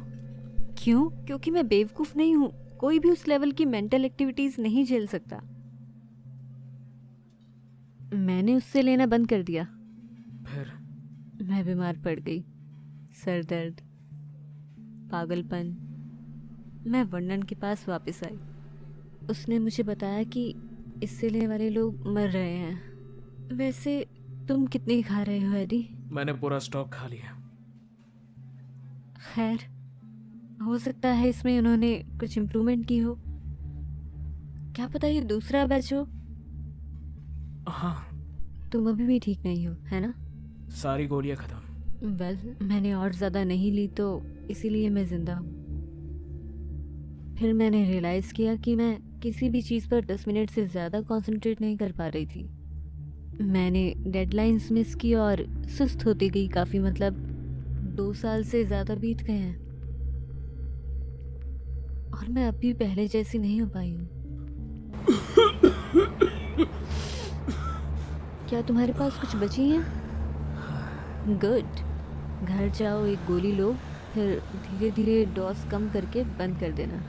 क्योंकि मैं बेवकूफ़ नहीं हूँ। कोई भी उस लेवल की मेंटल एक्टिविटीज़ नहीं झेल सकता। मैंने उससे लेना बंद कर दिया। फिर मैं बीमार पड़ गई। सर दर्द, पागलपन। मैं वर्णन के पास वापस आई। उसने मुझे बताया कि इससे लेने वाले लोग मर रहे हैं। वैसे तुम कितनी खा रहे हो एडी? मैंने पूरा स्टॉक खा लिया। खैर, हो सकता है इसमें उन्होंने कुछ इम्प्रूवमेंट की हो। क्या पता ये दूसरा बैच हो। हाँ। तुम अभी भी ठीक नहीं हो, है ना? सारी गोलियां खत्म। वेल, मैंने और ज़्यादा नहीं ली तो इसीलिए मैं ज़िंदा हूँ। फिर मैंने रियलाइज़ किया कि मैं किसी भी चीज़ पर 10 मिनट से ज़्यादा कंसंट्रेट नहीं कर पा रही थी। मैंने डेडलाइंस मिस की और सुस्त होती गई काफ़ी। मतलब 2 साल से ज़्यादा बीत गए हैं और मैं अब भी पहले जैसी नहीं हो पाई हूँ। क्या तुम्हारे पास कुछ बची हैं? गुड। घर जाओ, एक गोली लो, फिर धीरे धीरे डोज कम करके बंद कर देना।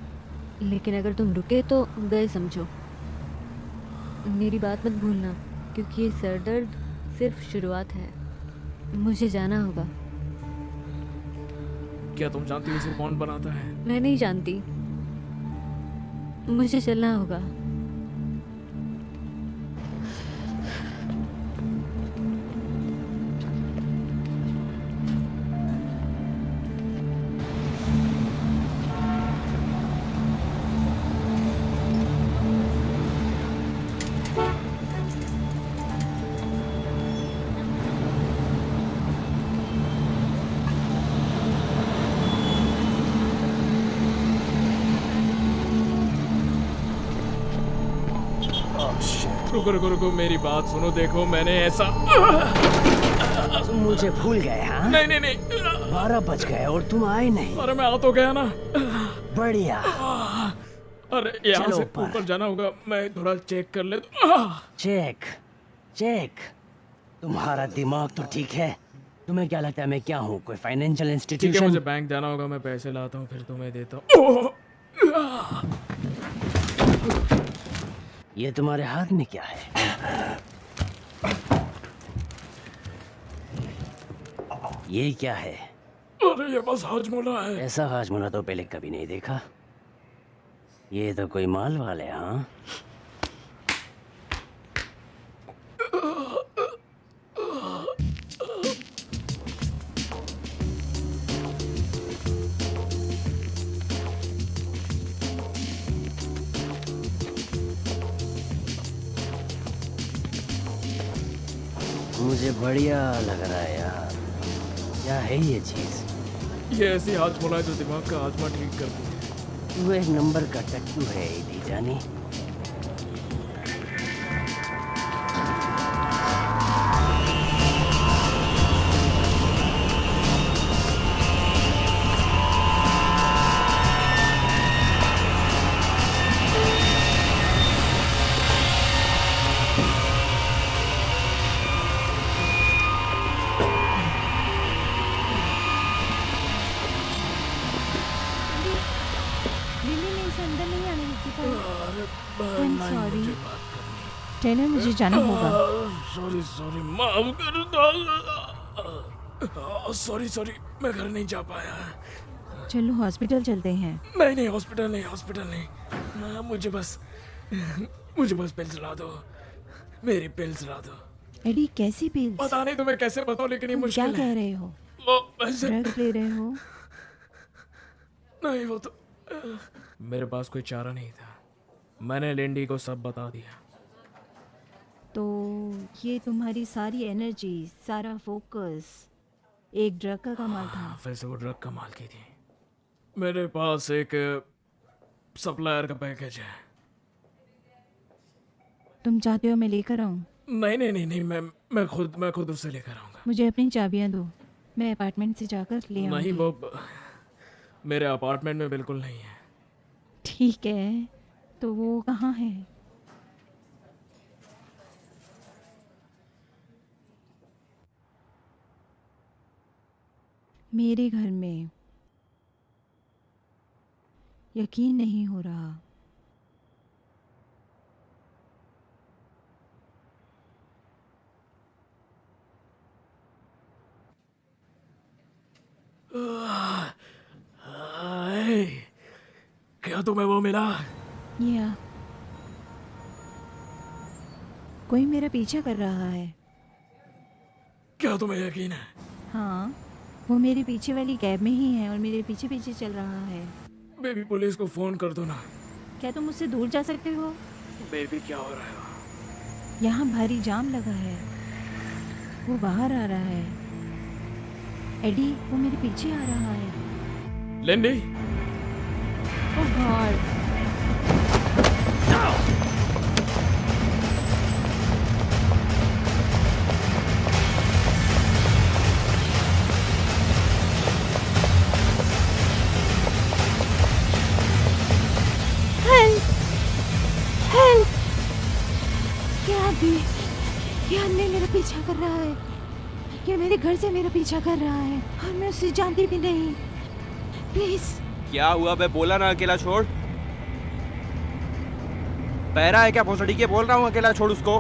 लेकिन अगर तुम रुके तो गए समझो। मेरी बात मत भूलना, क्योंकि ये सर दर्द सिर्फ शुरुआत है। मुझे जाना होगा। क्या तुम जानती हो इसे कौन बनाता है? मैं नहीं जानती। मुझे चलना होगा। रुको, मेरी बात सुनो। देखो, मैंने ऐसा तुम मुझे भूल गए? हाँ, नहीं। 12 बज गए और तुम आए नहीं। अरे मैं आ तो गया ना। बढ़िया। अरे यहाँ से ऊपर जाना होगा। मैं थोड़ा चेक कर ले। चेक। तुम्हारा दिमाग तो ठीक है? तुम्हें क्या लगता है मैं क्या हूँ, कोई फाइनेंशियल इंस्टीट्यूशन? ठीक है, मुझे बैंक जाना होगा। मैं पैसे लाता हूँ, फिर तुम्हें देता हूँ। ये तुम्हारे हाथ में क्या है? ये क्या है? अरे ये बस हाजमोला है। ऐसा हाजमोला तो पहले कभी नहीं देखा। ये तो कोई माल वाले। हाँ, मुझे बढ़िया लग रहा है यार। क्या है ये चीज? ये ऐसी हाजमोला है जो दिमाग का हाजमा ठीक करती है। वो एक नंबर का टट्टू है दी जानी। टेलर, मुझे जाना होगा। सॉरी, माफ कर दो। सॉरी, मैं घर नहीं जा पाया। चलो हॉस्पिटल चलते हैं। नहीं, हॉस्पिटल नहीं। मुझे बस पिल्स ला दो। मेरी पिल्स ला दो। एडी कैसी पिल्स? पता नहीं तुम्हें कैसे बताऊं, लेकिन ये तुम मुश्किल क्या है। कह रहे हो? वो ऐसे ड्रग्स ले रहे हो? नहीं, वो तो मेरे पास कोई चारा नहीं था। मैंने लिंडी को सब बता दिया। तो ये तुम्हारी सारी एनर्जी, सारा फोकस एक ड्रग का कमाल था। वैसे वो ड्रग कमाल की थी। मेरे पास एक सप्लायर का पैकेज है। तुम चाहते हो मैं लेकर आऊं? नहीं नहीं नहीं नहीं, मैं खुद उससे लेकर आऊंगा। मुझे अपनी चाबियां दो, मैं अपार्टमेंट से जाकर ले आऊंगी। नहीं, वो मेरे अपार्टमेंट में बिल्कुल नहीं है। ठीक है, तो वो कहाँ है? मेरे घर में। यकीन नहीं हो रहा। क्या तुम्हें वो मिला? या कोई मेरा पीछा कर रहा है। क्या तुम्हें यकीन है? हाँ, वो मेरे पीछे वाली कैब में ही है और मेरे पीछे पीछे चल रहा है। बेबी, पुलिस को फोन कर दो ना। क्या तुम मुझसे दूर जा सकते हो? बेबी, क्या हो रहा है? यहाँ भारी जाम लगा है। वो बाहर आ रहा है। एडी, वो मेरे पीछे आ रहा है। लिंडी, ओह गॉड। ये अन्य मेरा पीछा कर रहा है। ये मेरे घर से मेरा पीछा कर रहा है और मैं उसे जानती भी नहीं। प्लीज। क्या हुआ बे? बोला ना अकेला छोड़। पैरा है क्या भोसड़ी के? बोल रहा हूँ अकेला छोड़ उसको।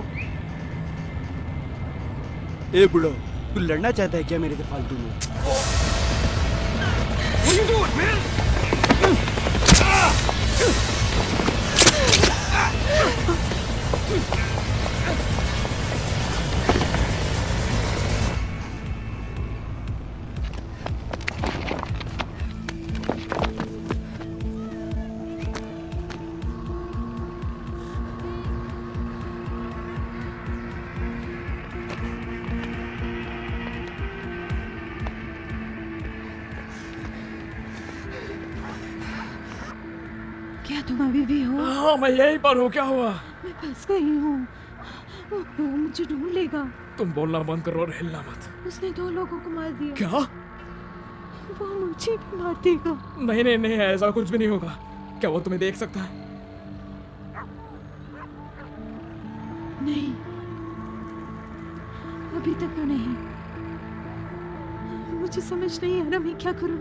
ए बुढ़ो, तू लड़ना चाहता है क्या मेरे से फालतू में? क्या तुम अभी भी हो? हाँ, मैं यहीं पर हूँ। क्या हुआ? मैं फंस गई हूँ। वो मुझे ढूंढ लेगा। तुम बोलना बंद करो और हिलना मत। उसने 2 लोगों को मार दिया। क्या? वो मुझे भी मार देगा। नहीं नहीं नहीं, ऐसा कुछ भी नहीं होगा। क्या वो तुम्हें देख सकता है? नहीं, अभी तक तो नहीं। मुझे समझ नहीं आ रहा मैं क्या करूं।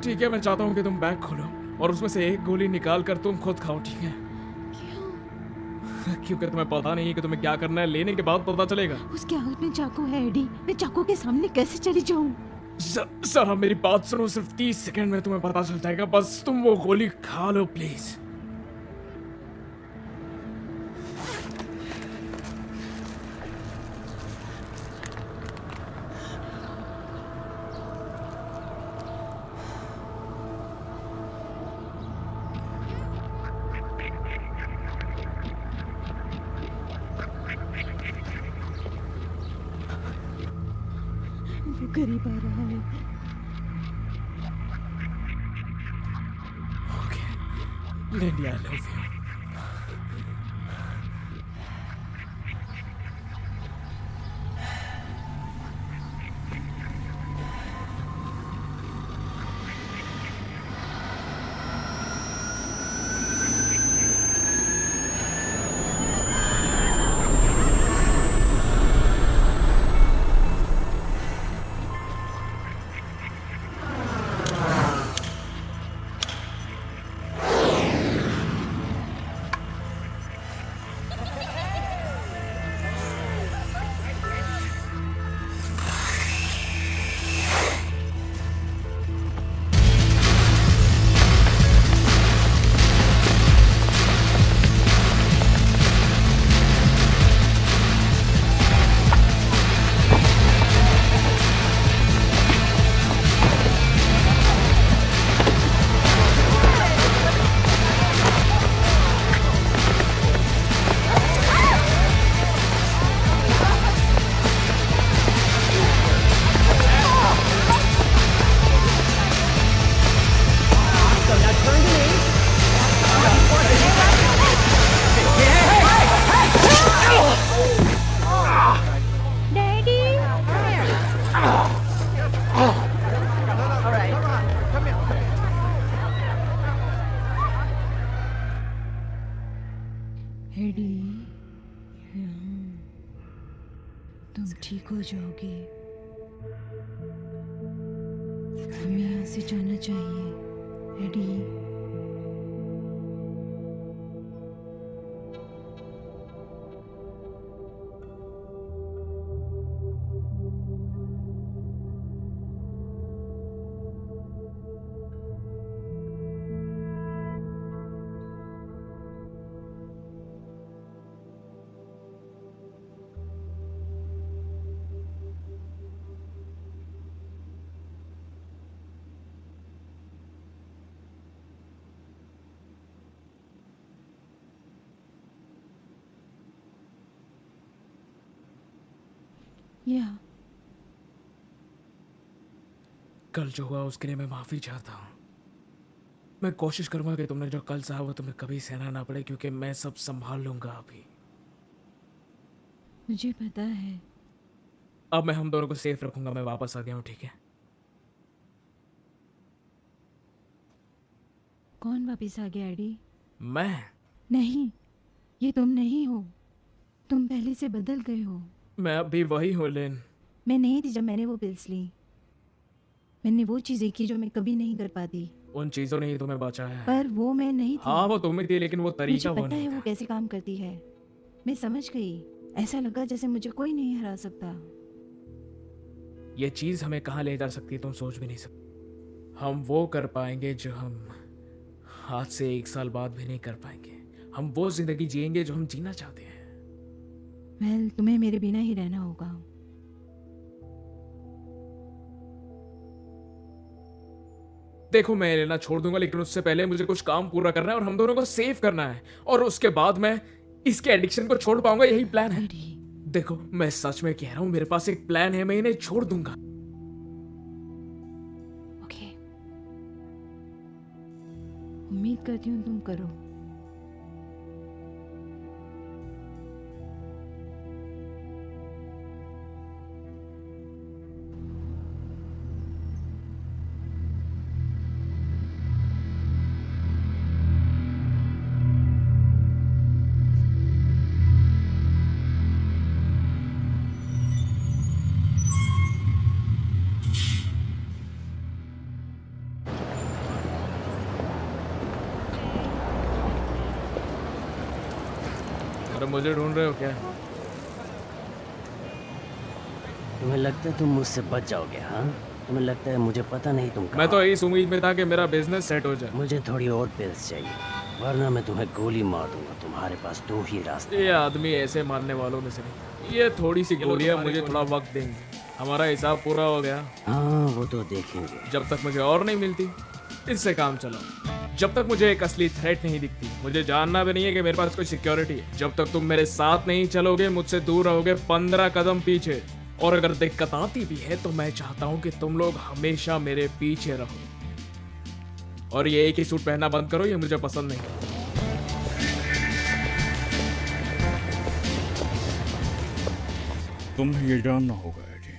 ठीक है, मैं चाहता हूँ कि तुम बैग खोलो और उसमें से एक गोली निकाल कर तुम खुद खाओ, ठीक है? क्यों? क्योंकि तुम्हें पता नहीं है कि तुम्हें क्या करना है। लेने के बाद पता चलेगा। उसके हाथ में चाकू है एडी। मैं चाकू के सामने कैसे चली जाऊं? सर, मेरी बात सुनो। सिर्फ 30 सेकंड में तुम्हें पता चल जाएगा। बस तुम वो गोली खा लो प्लीज। करीब आ रहा है। Lindy, I love you. तुम ठीक हो जाओगे। हमें यहाँ से जाना चाहिए। एडी, या कल जो हुआ उसके लिए मैं माफ़ी चाहता हूँ। मैं कोशिश करूँगा कि तुमने जो कल सहा वो तुम्हें कभी सहना ना पड़े, क्योंकि मैं सब संभाल लूँगा अभी। मुझे पता है। अब मैं हम दोनों को सेफ रखूँगा। मैं वापस आ गया हूँ, ठीक है? कौन वापस आ गया एडी? मैं नहीं, ये तुम नहीं हो। तुम पहले से बदल गए हो। मैं अभी वही हूँ लिन। मैं नहीं थी जब मैंने वो पिल्स ली। मैंने वो चीज़ें की जो मैं कभी नहीं कर पाती। उन चीज़ों ने ही तुम्हें बचाया है। पर वो मैं नहीं थी। हाँ, वो तुम्हें थी, लेकिन वो तरीका मुझे वो पता नहीं है वो कैसे काम करती है। मैं समझ गई। ऐसा लगा जैसे मुझे कोई नहीं हरा सकता। ये चीज़ हमें कहाँ ले जा सकती है तुम सोच भी नहीं सकते। हम वो कर पाएंगे जो हम आज से 1 साल बाद भी नहीं कर पाएंगे। हम वो जिंदगी जिएंगे जो हम जीना चाहते हैं। वेल, तुम्हें मेरे बिना ही रहना होगा। देखो, मैं लेना छोड़ दूंगा, लेकिन उससे पहले मुझे कुछ काम पूरा करना है और हम दोनों को सेव करना है, और उसके बाद मैं इसके एडिक्शन को छोड़ पाऊंगा। यही प्लान है। देखो, मैं सच में कह रहा हूं, मेरे पास एक प्लान है। मैं इन्हें छोड़ दूंगा। ओके, उम्मीद करती हूँ तुम करो। मुझे ढूंढ रहे हो क्या? तुम्हें लगता है तुम मुझसे बच जाओगे? हाँ, तुम्हें लगता है मुझे पता नहीं तुम मैं तो इस उम्मीद में था कि मेरा बिजनेस सेट हो जाए। मुझे थोड़ी और पिल्स चाहिए, वरना मैं तुम्हें गोली मार दूंगा। तुम्हारे पास 2 ही रास्ते। ये आदमी ऐसे मारने वालों में से नहीं। ये थोड़ी सी गोलियां मुझे थोड़ा वक्त देंगे। हमारा हिसाब पूरा हो गया। हाँ, वो तो देखेंगे। जब तक मुझे और नहीं मिलती, इससे काम चलाओ। जब तक मुझे एक असली थ्रेट नहीं दिखती, मुझे जानना भी नहीं है कि मेरे पास कोई सिक्योरिटी है। जब तक तुम मेरे साथ नहीं चलोगे, मुझसे दूर रहोगे 15 कदम पीछे। और अगर दिक्कत आती भी है तो मैं चाहता हूं कि तुम लोग हमेशा मेरे पीछे रहो। और ये एक ही सूट पहनना बंद करो, ये मुझे पसंद नहीं। तुम्हें ये जानना होगा एडी,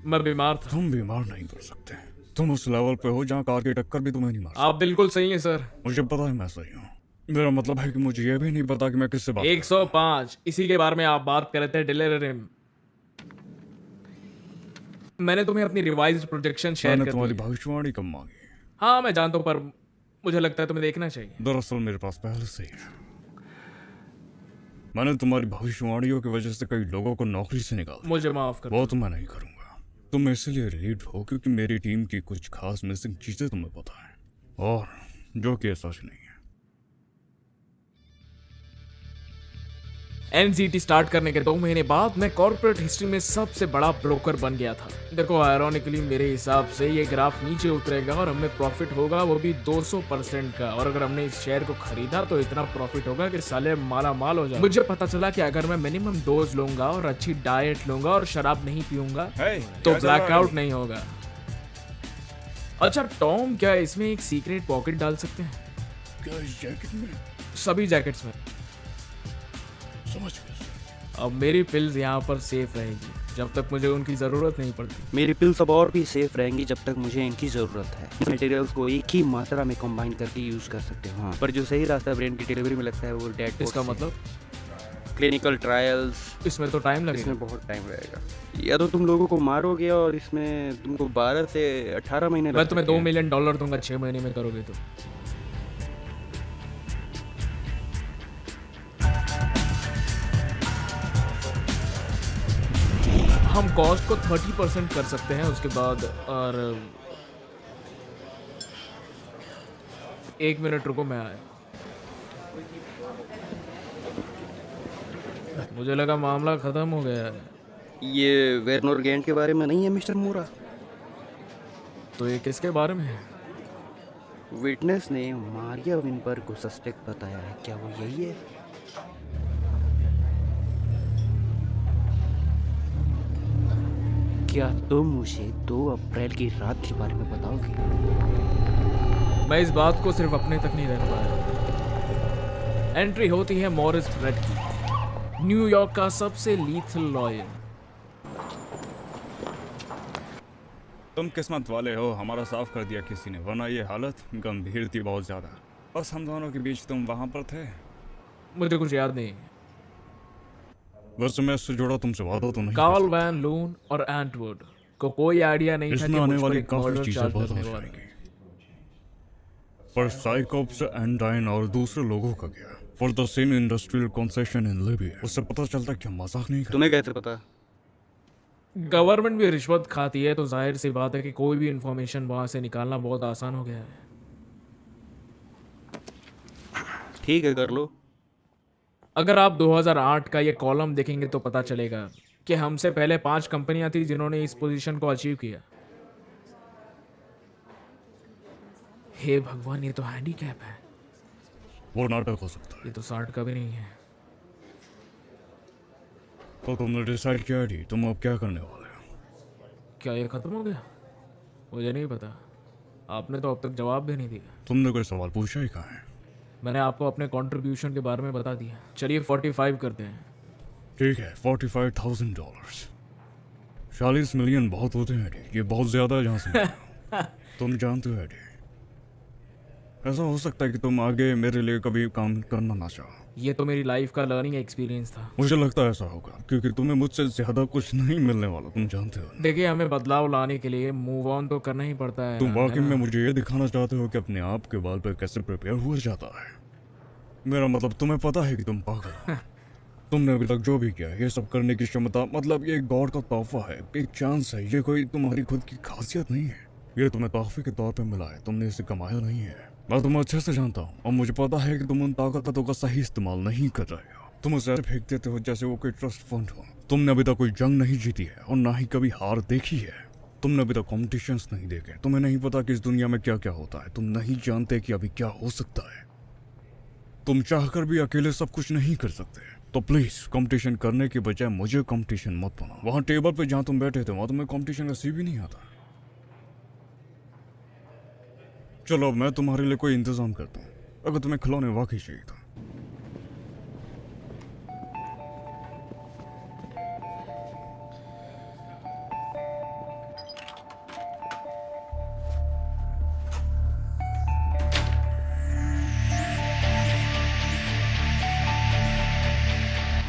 मैं बीमार था। तुम बीमार नहीं कर सकते। तुम उस लेवल पे हो जहाँ कार की टक्कर भी तुम्हें नहीं मार। आप बिल्कुल सही हैं सर। मुझे पता है मैं सही हूँ। मेरा मतलब है कि मुझे ये भी नहीं पता कि मैं किससे बात 105 इसी के बारे में आप बात कर रहे थे। डिलीवरी मैंने तुम्हें अपनी रिवाइज्ड प्रोजेक्शन शेयर कर दी। तुम्हारी भविष्यवाणी कब मांगी? हाँ, मैं जानता हूँ, पर मुझे लगता है तुम्हें देखना चाहिए। दरअसल मेरे पास पहले से ही है। मैंने तुम्हारी भविष्यवाणियों की वजह से कई लोगों को नौकरी से निकाला। मुझे माफ कर। वो तो मैं नहीं करूंगा। तुम इसलिए रिलीव्ड हो क्योंकि मेरी टीम की कुछ खास मिसिंग चीजें तुम्हें पता है, और जो कि सच नहीं है। एनजीटी स्टार्ट करने के 2 महीने बाद मैं कॉर्पोरेट हिस्ट्री में सबसे बड़ा ब्रोकर बन गया था। देखो, आयरॉनिकली मेरे हिसाब से ये ग्राफ नीचे उतरेगा और हमें प्रॉफिट होगा, वो भी 200% का। और अगर हमने इस शेयर को खरीदा तो इतना प्रॉफिट होगा कि साले माला माल हो जाए। मुझे पता चला कि अगर मैं मिनिमम डोज लूंगा और अच्छी डाइट लूंगा और शराब नहीं पीऊंगा तो ब्लैकआउट नहीं होगा। अच्छा टॉम, क्या इसमें एक सीक्रेट पॉकेट डाल सकते हैं? क्या इस जैकेट में? सभी जैकेट्स में। समझ गया। अब मेरी पिल्स यहाँ पर सेफ रहेगी जब तक मुझे उनकी जरूरत नहीं पड़ती। मेरी पिल्स अब और भी सेफ रहेंगी जब तक मुझे इनकी जरूरत है। मटेरियल्स को एक ही मात्रा में कंबाइन करके यूज कर सकते हो। हाँ, पर जो सही रास्ता ब्रेन की डिलीवरी में लगता है वो डेट। इसका मतलब क्लिनिकल ट्रायल्स, इसमें तो टाइम लगेगा। इसमें बहुत टाइम लगेगा। या तो तुम लोगों को मारोगे और इसमें तुमको 12 से 18 महीने मैं लग तुम्हें सकते $2 हैं। मिलियन दूंगा 6 महीने में करोगे तो। हम कॉस्ट को 30% कर सकते हैं उसके बाद। और 1 मिनट रुको, मैं आया। मुझे लगा मामला खत्म हो गया है। ये वेर्नर गेंट के बारे में नहीं है मिस्टर मोरा? तो ये किसके बारे में है? विटनेस ने मारिया विनबर्ग को सस्पेक्ट बताया है, क्या वो यही है? क्या तुम मुझे 2 अप्रैल की रात के बारे में बताओगे? मैं इस बात को सिर्फ अपने तक नहीं रख पाया। एंट्री होती है मॉरिस ब्रेड की, न्यूयॉर्क का सबसे लीथल लॉयर। तुम किस्मत वाले हो, हमारा साफ कर दिया किसी ने, वरना ये हालत गंभीर थी बहुत ज्यादा। बस हम दोनों के बीच तुम वहां पर थे। मुझे कुछ याद नहीं। वैसे मैं इससे जुड़ा तुमसे वादा तो नहीं। कार्ल वैन लून और एंटवुड को कोई आइडिया नहीं था इसमें कि आने मुझ पर वाली एक काफी मर्डर चीजें चार्ज बहुत लगने हो वाला है। पर साइकोप्स एंडाइन और दूसरे लोगों का क्या? For the same industrial concession इन लिबिया, उससे पता चलता कि हम मजाक नहीं करते। तुम्हें कैसे पता? गवर्नमेंट भी रिश्वत खाती है, तो जाहिर सी बात है कि कोई भी इंफॉर्मेशन वहां से निकालना बहुत आसान हो गया है। ठीक है, कर लो। अगर आप 2008 का ये कॉलम देखेंगे तो पता चलेगा कि हमसे पहले 5 कंपनियां थी जिन्होंने इस पोजीशन को अचीव किया। हे भगवान, ये तो हैंडीकैप है। वो नाटक हो सकता है। ये तो 60 का भी नहीं है। तो तुमने डिसाइड किया है, तुम अब क्या करने वाले हो? क्या ये खत्म हो गया? मुझे नहीं पता, आपने तो अब तक जवाब भी नहीं दिया। तुमने कोई सवाल पूछा ही कहाँ है? मैंने आपको अपने कंट्रीब्यूशन के बारे में बता दिया। चलिए 45 करते हैं। ठीक है, $45,000। 40 मिलियन बहुत होते हैं एडी, ये बहुत ज्यादा है जहाँ से तुम जानते हो एडी। ऐसा हो सकता है कि तुम आगे मेरे लिए कभी काम करना ना चाहो। ये तो मेरी लाइफ का लर्निंग एक्सपीरियंस था। मुझे लगता है ऐसा होगा क्योंकि तुम्हें मुझसे ज्यादा कुछ नहीं मिलने वाला, तुम जानते हो। देखिए, हमें बदलाव लाने के लिए मूव ऑन तो करना ही पड़ता है। तुम है वाकई ना? में मुझे ये दिखाना चाहते हो कि अपने आप के बाल पर कैसे प्रिपेयर हुआ जाता है। मेरा मतलब तुम्हें पता है कि तुम पागल हो। तुमने अभी तक जो भी किया है, ये सब करने की क्षमता, मतलब ये गॉड का तोहफा है, एक चांस है। ये कोई तुम्हारी खुद की खासियत नहीं है, ये तुम्हें तोहफे के तौर पे मिला है, तुमने इसे कमाया नहीं है। मैं तुम्हें अच्छे से जानता हूँ और मुझे पता है कि तुम उन ताकतों का सही इस्तेमाल नहीं कर रहे हो। तुम उसे ऐसे फेंक देते हो जैसे वो कोई ट्रस्ट फंड हो। तुमने अभी तक कोई जंग नहीं जीती है और ना ही कभी हार देखी है। तुमने अभी तक कॉम्पिटिशन्स नहीं देखे। तुम्हें नहीं पता कि इस दुनिया में क्या क्या होता है। तुम नहीं जानते कि अभी क्या हो सकता है। तुम चाहकर भी अकेले सब कुछ नहीं कर सकते। तो प्लीज कंपटीशन करने के बजाय मुझे कंपटीशन मत बनाओ। वहां टेबल पे जहां तुम बैठे थे वहां तुम्हें कंपटीशन का सी भी नहीं आता। चलो मैं तुम्हारे लिए कोई इंतजाम करता हूँ, अगर तुम्हें खिलौने वाकई चाहिए तो।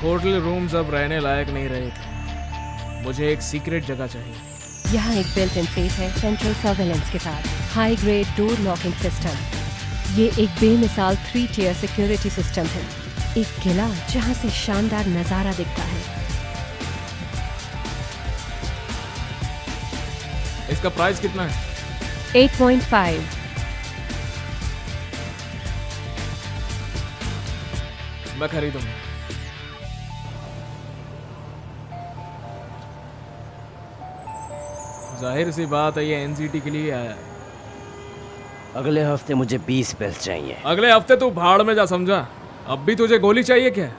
होटल रूम्स अब रहने लायक नहीं रहे थे। मुझे एक सीक्रेट जगह चाहिए। यहाँ एक बिल्ट इन सेफ है सेंट्रल सर्वेलेंस के साथ, high grade door locking system. ये एक बेमिसाल 3 टियर सिक्योरिटी सिस्टम है। एक किला जहाँ से शानदार नजारा दिखता है। इसका प्राइस कितना है? 8.5। मैं खरीदूंगा। जाहिर सी बात है, ये एनसीटी के लिए आया है। अगले हफ्ते मुझे 20 बेल्ट चाहिए। अगले हफ्ते तू भाड़ में जा, समझा? अब भी तुझे गोली चाहिए क्या?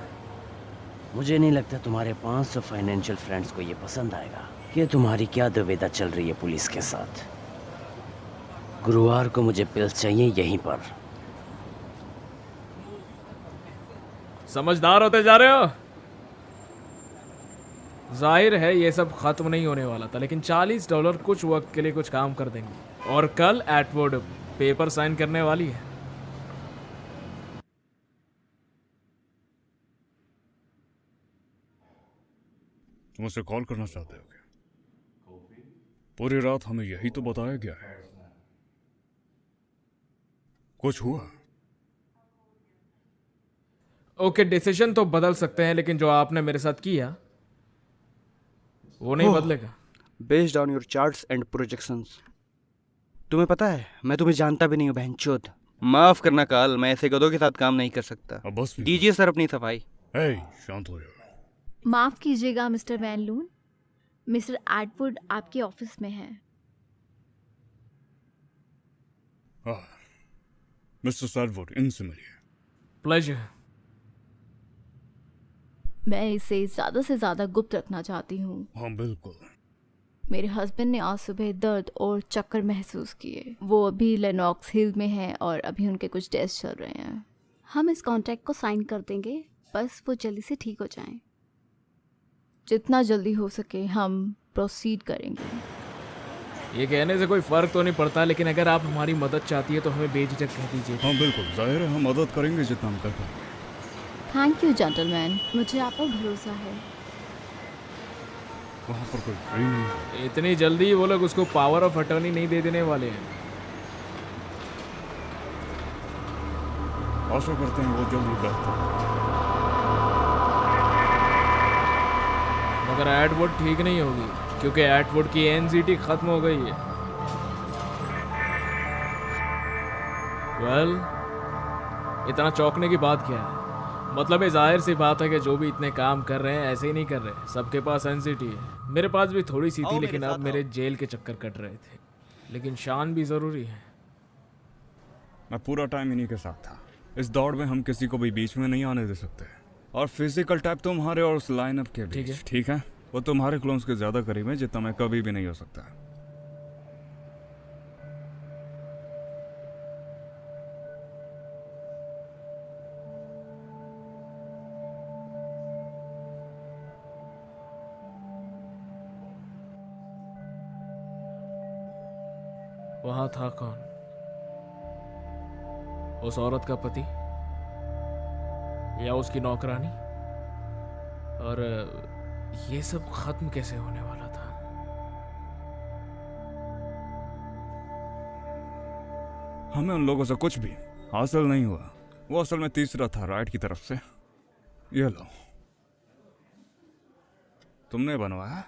मुझे नहीं लगता तुम्हारे 500 फाइनेंशियल फ्रेंड्स को ये पसंद आएगा कि तुम्हारी क्या दुविधा चल रही है पुलिस के साथ। गुरुवार को मुझे पिल्स चाहिए यहीं पर। समझदार होते जा रहे हो। जाहिर है ये सब खत्म नहीं होने वाला था, लेकिन $40 कुछ वक्त के लिए कुछ काम कर देंगे। और कल एटवुड पेपर साइन करने वाली है। तुम उसे कॉल करना चाहते हो क्या? पूरी रात हमें यही तो बताया गया है। कुछ हुआ? ओके, डिसीजन तो बदल सकते हैं, लेकिन जो आपने मेरे साथ किया वो नहीं बदलेगा। Based on your charts and projections. तुम्हें पता है मैं तुम्हें जानता भी नहीं हूँ बहनचोद। माफ करना काल, मैं ऐसे गधों के साथ काम नहीं कर सकता। बस दीजिए सर अपनी सफाई। शांत हो जाओ। माफ कीजिएगा मिस्टर वैन लून, मिस्टर एडवर्ड आपके ऑफिस में है। मिस्टर सैडवुड, इनसे मिलिए। प्लेजर। मैं इसे ज़्यादा से ज़्यादा गुप्त रखना चाहती हूँ। हाँ बिल्कुल। मेरे हस्बैंड ने आज सुबह दर्द और चक्कर महसूस किए। वो अभी लेनॉक्स हिल में हैं और अभी उनके कुछ टेस्ट चल रहे हैं। हम इस कॉन्ट्रैक्ट को साइन कर देंगे, बस वो जल्दी से ठीक हो जाएं। जितना जल्दी हो सके हम प्रोसीड करेंगे। ये कहने से कोई फर्क तो नहीं पड़ता, लेकिन अगर आप हमारी मदद चाहती है तो हमें बेझिझक कह दीजिए। हाँ बिल्कुल, जाहिर है हम मदद करेंगे जितना हम कर पाएंगे। थैंक यू जेंटलमैन, मुझे आप पर भरोसा है। वहाँ पर कोई फ्री नहीं है। इतनी जल्दी वो लोग उसको पावर ऑफ अटर्नी नहीं दे देने वाले हैं। आशा करते हैं वो जल्दी बेहतर। मगर एडवर्ड ठीक नहीं होगी, क्योंकि एडवर्ड की एनजीटी खत्म हो गई है। वेल, इतना चौंकने की बात क्या है? मतलब ये जाहिर सी बात है कि जो भी इतने काम कर रहे हैं ऐसे ही नहीं कर रहे। सबके पास एनसीटी है। मेरे पास भी थोड़ी सी थी, लेकिन अब मेरे जेल के चक्कर कट रहे थे। लेकिन शान भी जरूरी है। मैं पूरा टाइम इन्हीं के साथ था। इस दौड़ में हम किसी को भी बीच में नहीं आने दे सकते। और फिजिकल टाइप तुम्हारे और उस लाइनअप के बीच, ठीक है? वो तुम्हारे क्लोन्स के ज्यादा करीब है जितना मैं कभी भी नहीं हो सकता। वहां था कौन? उस औरत का पति या उसकी नौकरानी? और ये सब खत्म कैसे होने वाला था? हमें उन लोगों से कुछ भी हासिल नहीं हुआ। वो असल में तीसरा था राइट की तरफ से। ये लो, तुमने बनवाया?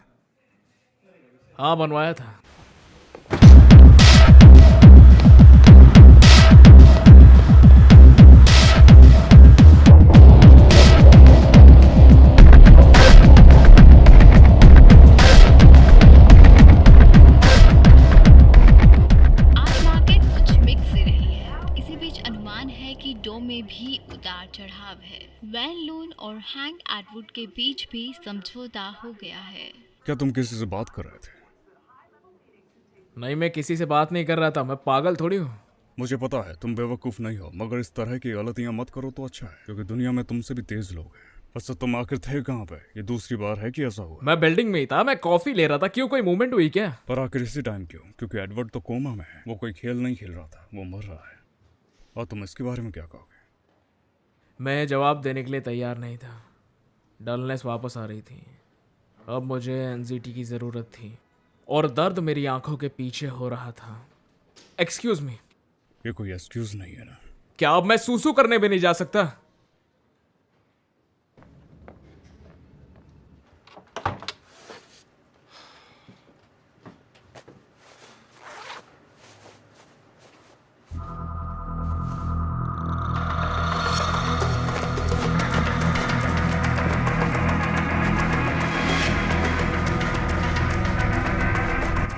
हाँ, बनवाया था। चढ़ाव है। वैन लून और हैंक एडवर्ड के बीच भी समझौता हो गया है। क्या तुम किसी से बात कर रहे थे? नहीं, मैं किसी से बात नहीं कर रहा था। मैं पागल थोड़ी हूँ। मुझे पता है तुम बेवकूफ नहीं हो, मगर इस तरह की गलतियां मत करो तो अच्छा है, क्योंकि दुनिया में तुमसे भी तेज लोग हैं। बस तुम आखिर थे कहाँ पे? ये दूसरी बार है कि ऐसा हुआ? मैं बिल्डिंग में ही था। मैं कॉफी ले रहा था। क्यों, कोई मूवमेंट हुई क्या? पर आखिर इसी टाइम क्यों? क्योंकि एडवर्ड तो कोमा में है। वो कोई खेल नहीं खेल रहा था, वो मर रहा है। और तुम इसके बारे में क्या कहोगे? मैं जवाब देने के लिए तैयार नहीं था। डलनेस वापस आ रही थी। अब मुझे एनजीटी की ज़रूरत थी और दर्द मेरी आंखों के पीछे हो रहा था। Excuse me. ये कोई एक्सक्यूज नहीं है ना? क्या अब मैं सूसू करने भी नहीं जा सकता?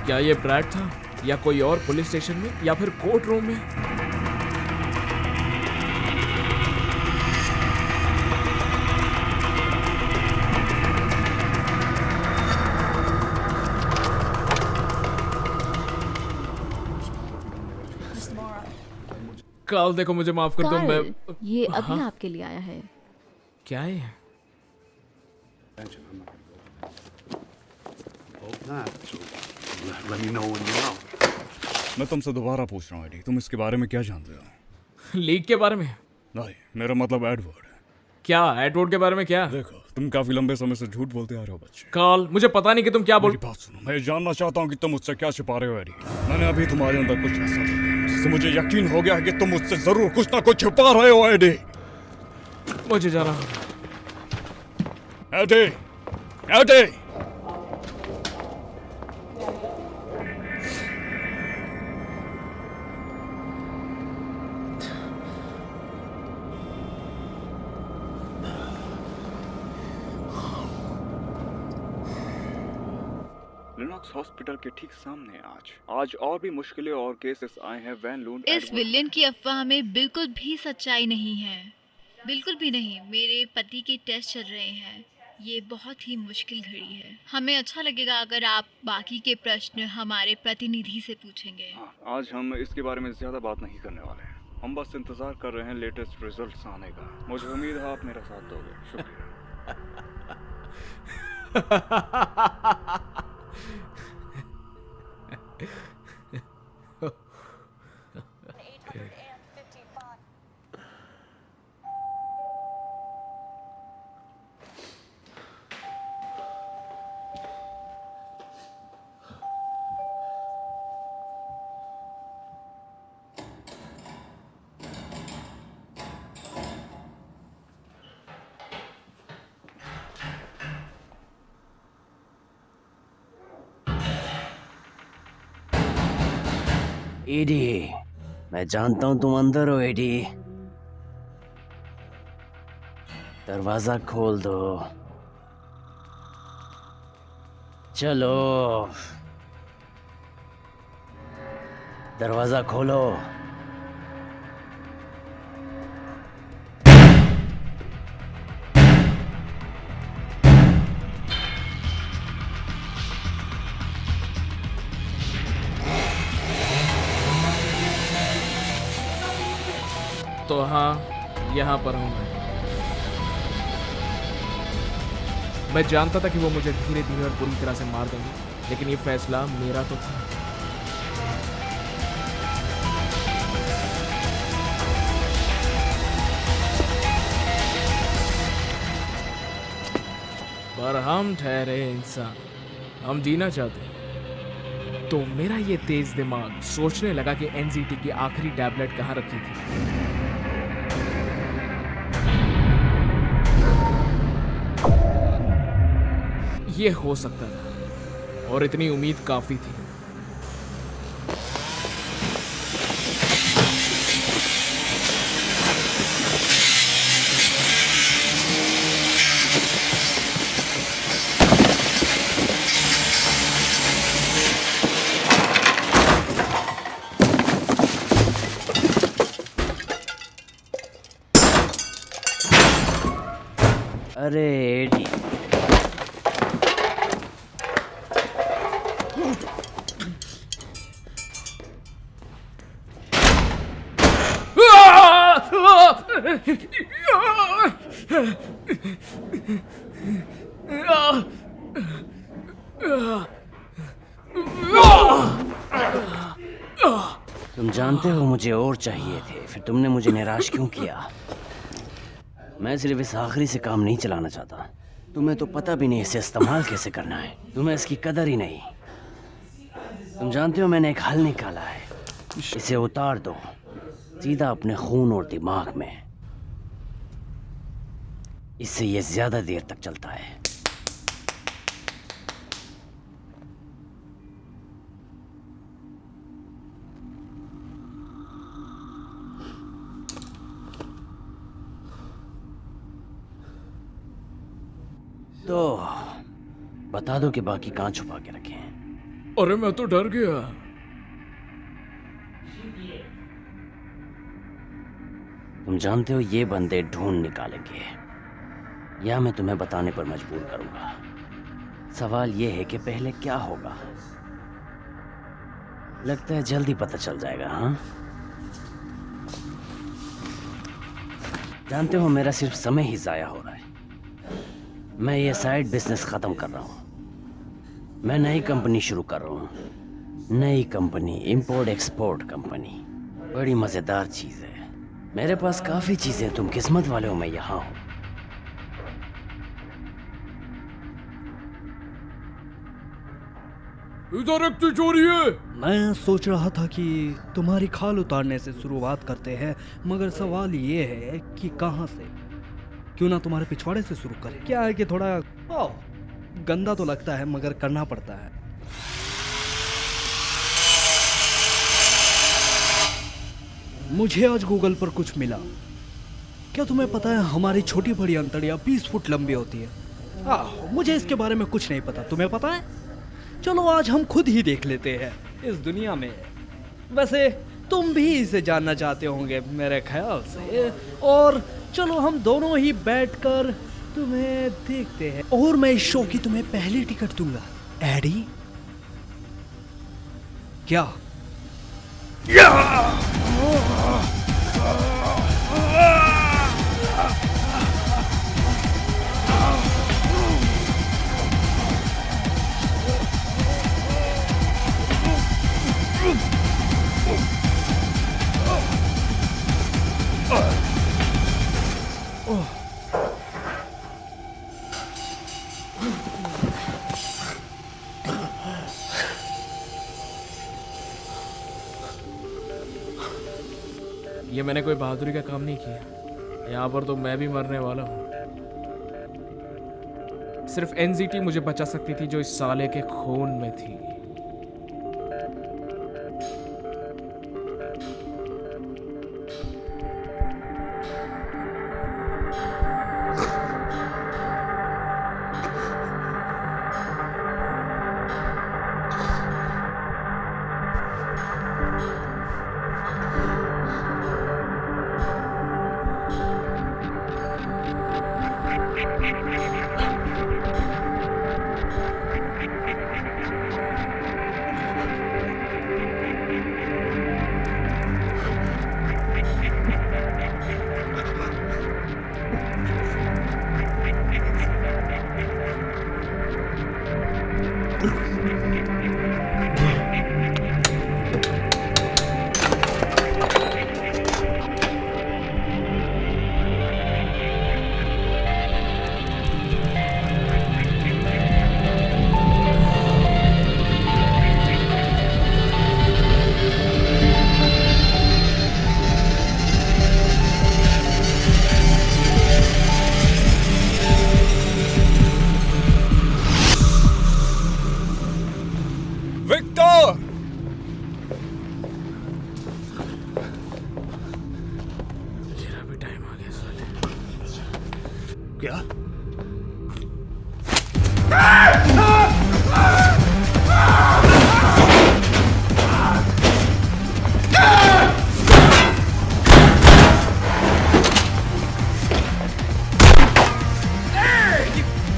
क्या ये ब्रैड था या कोई और पुलिस स्टेशन में या फिर कोर्ट रूम में? काल, देखो मुझे माफ कर दो। मैं ये अभी आपके लिए आया है। क्या है? मैं तुमसे दोबारा पूछ रहा हूँ एडी, तुम इसके बारे में क्या जानते हो? लीग के बारे में? नहीं, मेरा मतलब एडवर्ड। क्या एडवर्ड के बारे में? क्या देखो, तुम काफी लंबे समय से झूठ बोलते आ रहे हो बच्चे। कार्ल, मुझे पता नहीं कि तुम क्या बोल। मेरी बात सुनो, मैं जानना चाहता हूँ कि तुम मुझसे क्या छिपा रहे हो एडी। मैंने अभी तुम्हारे अंदर कुछ ऐसा देखा जिससे मुझे यकीन हो गया कि तुम मुझसे जरूर कुछ ना कुछ छिपा रहे हो एडी। मुझे जाना होगा। AD, AD. लिनॉक्स हॉस्पिटल के ठीक सामने आज और भी मुश्किलें और केसेस आए हैं वैन लून। इस विलेन की अफवाह में बिल्कुल भी सच्चाई नहीं है, बिल्कुल भी नहीं। मेरे पति के टेस्ट चल रहे हैं। ये बहुत ही मुश्किल घड़ी है। हमें अच्छा लगेगा अगर आप बाकी के प्रश्न हमारे प्रतिनिधि से पूछेंगे। आज हम इसके बारे में ज्यादा बात नहीं करने वाले हैं। हम बस इंतजार कर रहे हैं लेटेस्ट रिजल्ट्स आने का। मुझे उम्मीद है आप मेरा साथ दोगे। शुक्रिया। एडी, मैं जानता हूं तुम अंदर हो एडी। दरवाजा खोल दो। चलो, दरवाजा खोलो। तो हाँ, यहाँ पर हूँ मैं जानता था कि वो मुझे धीरे धीरे और बुरी तरह से मार देंगे, लेकिन ये फैसला मेरा तो था। पर हम ठहरे इंसान, हम जीना चाहते हैं। तो मेरा ये तेज दिमाग सोचने लगा कि एनजीटी की आखिरी टैबलेट कहाँ रखी थी। ये हो सकता था और इतनी उम्मीद काफी थी। अरे एडी, तुम जानते हो मुझे और चाहिए थे, फिर तुमने मुझे निराश क्यों किया? मैं सिर्फ इस आखिरी से काम नहीं चलाना चाहता। तुम्हें तो पता भी नहीं इसे इस्तेमाल कैसे करना है। तुम्हें इसकी कदर ही नहीं। तुम जानते हो मैंने एक हल निकाला है। इसे उतार दो सीधा अपने खून और दिमाग में। इससे ये ज्यादा देर तक चलता है। तो बता दो कि बाकी कहाँ छुपा के रखे हैं। अरे मैं तो डर गया। तुम जानते हो ये बंदे ढूंढ निकालेंगे, या मैं तुम्हें बताने पर मजबूर करूंगा। सवाल ये है कि पहले क्या होगा। लगता है जल्दी पता चल जाएगा। हाँ, जानते हो मेरा सिर्फ समय ही जाया हो रहा है। मैं ये साइड बिजनेस खत्म कर रहा हूँ। मैं नई कंपनी शुरू कर रहा हूँ। नई कंपनी, इंपोर्ट एक्सपोर्ट कंपनी। बड़ी मजेदार चीज है। मेरे पास काफी चीजें, तुम किस्मत वाले हो मैं यहाँ हूँ। इधर एक तिजोरी है। मैं सोच रहा था कि तुम्हारी खाल उतारने से शुरुआत करते हैं, मगर सवाल ये है कि कहाँ से। क्यों ना तुम्हारे पिछवाड़े से शुरू करें। क्या है कि थोड़ा गंदा तो लगता है मगर करना पड़ता है। मुझे आज गूगल पर कुछ मिला। क्या तुम्हें पता है हमारी छोटी बड़ी अंतड़ियाँ 20 फुट लंबी होती है। मुझे इसके बारे में कुछ नहीं पता, तुम्हें पता है? चलो आज हम खुद ही देख लेते हैं इस दुनिया में। वैसे तुम भी इसे जानना चाहते होंगे मेरे ख्याल से, और चलो हम दोनों ही बैठकर तुम्हें देखते हैं। और मैं इस शो की तुम्हें पहली टिकट दूंगा, एडी। क्या? ये मैंने कोई बहादुरी का काम नहीं किया। यहाँ पर तो मैं भी मरने वाला हूँ। सिर्फ एनजीटी मुझे बचा सकती थी जो इस साले के खून में थी।